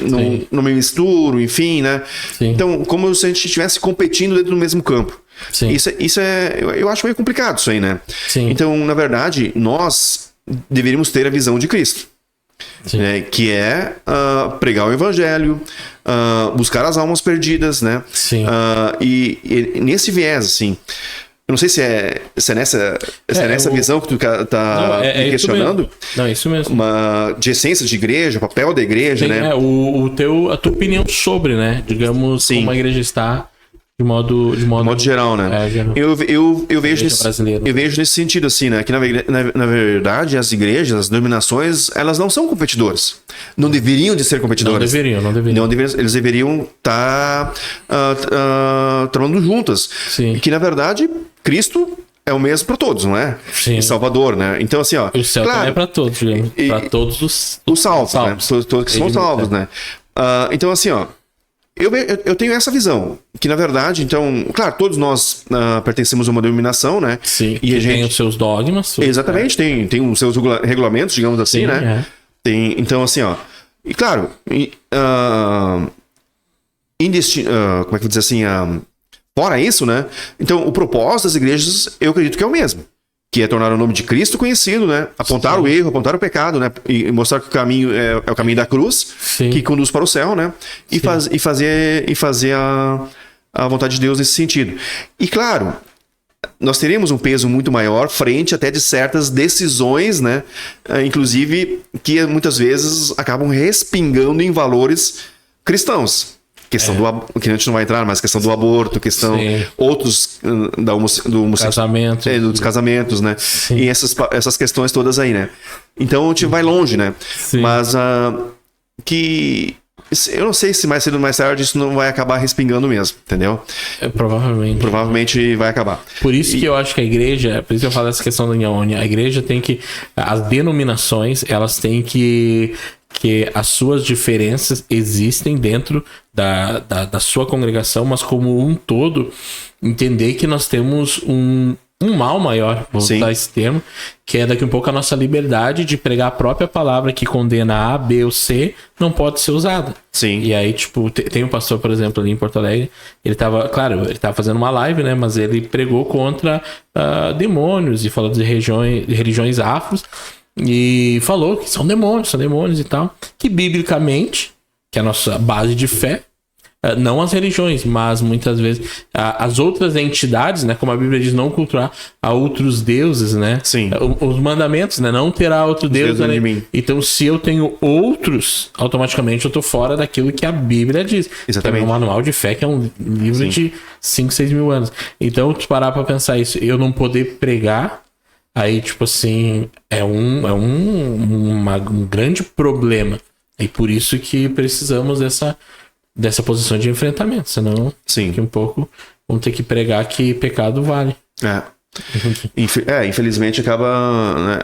não me misturo, enfim, né? Sim. Então, como se a gente estivesse competindo dentro do mesmo campo. Sim. Isso eu acho meio complicado isso aí, né? Sim. Então, na verdade, nós deveríamos ter a visão de Cristo. Né, que é pregar o evangelho, buscar as almas perdidas, né? Sim. E nesse viés, assim, eu não sei se é nessa visão que tu tá me questionando. Não, é isso mesmo. De essência de igreja, papel da igreja, né? A tua opinião sobre, né? Digamos, como a igreja está. De modo geral, né? Geral. Eu vejo nesse sentido, assim, né? Que na verdade as igrejas, as denominações, elas não são competidoras. Não deveriam de ser competidoras. Não deveriam. Eles deveriam estar trabalhando juntas. Sim. E que, na verdade, Cristo é o mesmo para todos, não é? Sim. Salvador, né? Então, assim, o céu também é para todos, digamos. Para todos os salvos, né? Todos que são salvos, né? Então, assim, eu tenho essa visão, que na verdade, então, claro, todos nós pertencemos a uma denominação, né? Sim, e a gente tem os seus dogmas. Exatamente, tem os seus regulamentos, digamos assim, né? Então, assim, e claro, como é que eu vou dizer assim, fora isso, né? Então, o propósito das igrejas, eu acredito que é o mesmo. Que é tornar o nome de Cristo conhecido, né? Apontar o erro, apontar o pecado, né? E mostrar que o caminho é o caminho da cruz, que conduz para o céu, né? E fazer a vontade de Deus nesse sentido. E claro, nós teremos um peso muito maior frente até de certas decisões, né? Inclusive, que muitas vezes acabam respingando em valores cristãos. Questão que a gente não vai entrar, mas questão do aborto, outros do casamento, dos casamentos, né? Sim. E essas questões todas aí, né? Então a gente vai longe, né? Sim. Mas que eu não sei se mais cedo ou mais tarde isso não vai acabar respingando mesmo, entendeu? Provavelmente vai acabar. Por isso que eu acho que a igreja, por isso que eu falo dessa questão da união, a igreja tem que, as denominações, elas têm que as suas diferenças existem dentro da sua congregação, mas como um todo, entender que nós temos um mal maior, vou Sim. usar esse termo, que é daqui um pouco a nossa liberdade de pregar a própria palavra que condena A, B ou C, não pode ser usada. Sim. E aí, tipo, tem um pastor, por exemplo, ali em Porto Alegre, ele tava fazendo uma live, né, mas ele pregou contra demônios e falou de religiões afros e falou que são demônios e tal, que biblicamente, que é a nossa base de fé, não as religiões, mas muitas vezes as outras entidades, né? Como a Bíblia diz, não cultuar a outros deuses, né? Sim. Os mandamentos, né? Não terá outro Deus, Deus né? de mim. Então, se eu tenho outros, automaticamente eu tô fora daquilo que a Bíblia diz. Exatamente. Que é um manual de fé, que é um livro de 5, 6 mil anos. Então, tu parar pra pensar isso, eu não poder pregar, aí, tipo assim, é um grande problema. E por isso que precisamos dessa posição de enfrentamento, senão Sim. daqui um pouco vamos ter que pregar que pecado vale. Infelizmente acabam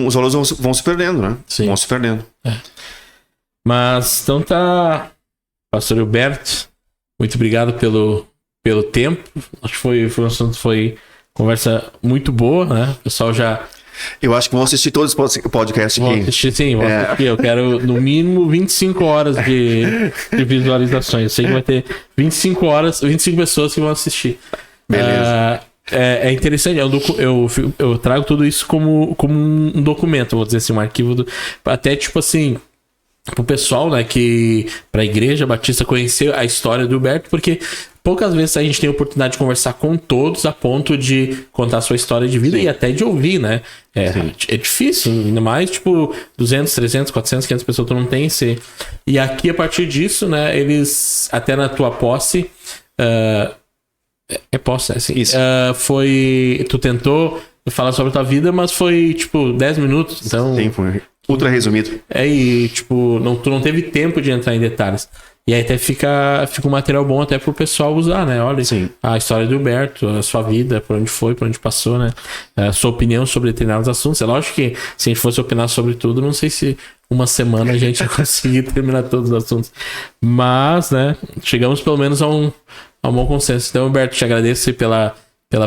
os valores vão se perdendo, né? Sim. Vão se perdendo. Mas então tá, pastor Hilberto, muito obrigado pelo tempo. Acho que foi conversa muito boa, né? O pessoal já Eu acho que vão assistir todos os podcasts vão aqui. assistir, sim, vão assistir. Eu quero no mínimo 25 horas de visualizações. Eu sei que vai ter 25 pessoas que vão assistir. Beleza. É interessante, eu trago tudo isso como um documento, vou dizer assim, um arquivo até tipo assim, pro pessoal, né, pra Igreja Batista conhecer a história do Hilberto, porque poucas vezes a gente tem a oportunidade de conversar com todos a ponto de contar a sua história de vida. Sim. E até de ouvir, né? É difícil, ainda mais, tipo, 200, 300, 400, 500 pessoas, tu não tem esse... E aqui, a partir disso, né, eles, até na tua posse... posse, assim. Isso. Tu tentou falar sobre a tua vida, mas foi, tipo, 10 minutos, então... Sim, foi ultra resumido. E, tipo, tu não teve tempo de entrar em detalhes. E aí até fica um material bom até pro pessoal usar, né? Olha, Sim. A história do Hilberto, a sua vida, por onde foi, por onde passou, né? A sua opinião sobre determinados assuntos. É lógico que se a gente fosse opinar sobre tudo, não sei se uma semana a gente ia conseguir terminar todos os assuntos. Mas, né? Chegamos pelo menos a um bom consenso. Então, Hilberto, te agradeço pela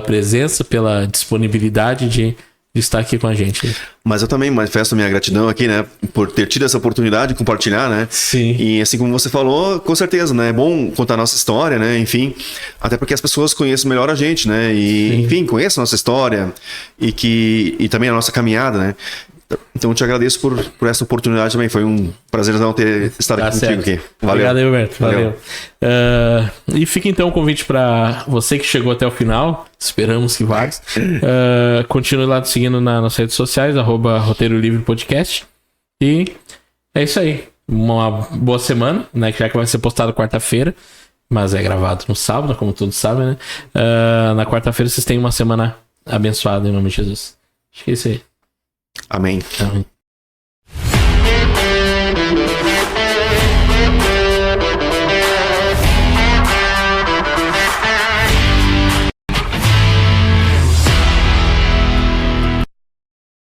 presença, pela disponibilidade de estar aqui com a gente. Mas eu também manifesto a minha gratidão aqui, né? Por ter tido essa oportunidade de compartilhar, né? Sim. E assim como você falou, com certeza, né? É bom contar a nossa história, né? Enfim, até porque as pessoas conhecem melhor a gente, né? E, sim, enfim, conhecem a nossa história e também a nossa caminhada, né? Então eu te agradeço por essa oportunidade também. Foi um prazerzão ter estado aqui contigo aqui. Valeu. Obrigado, Hilberto. Valeu. E fica então o convite para você que chegou até o final. Esperamos que vários. Continue lá seguindo nas redes sociais, @Roteiro Livre Podcast. E é isso aí. Uma boa semana, né? Já que vai ser postado quarta-feira, mas é gravado no sábado, como todos sabem, né? Na quarta-feira vocês têm uma semana abençoada em nome de Jesus. Acho que é isso aí. Amém. Amém.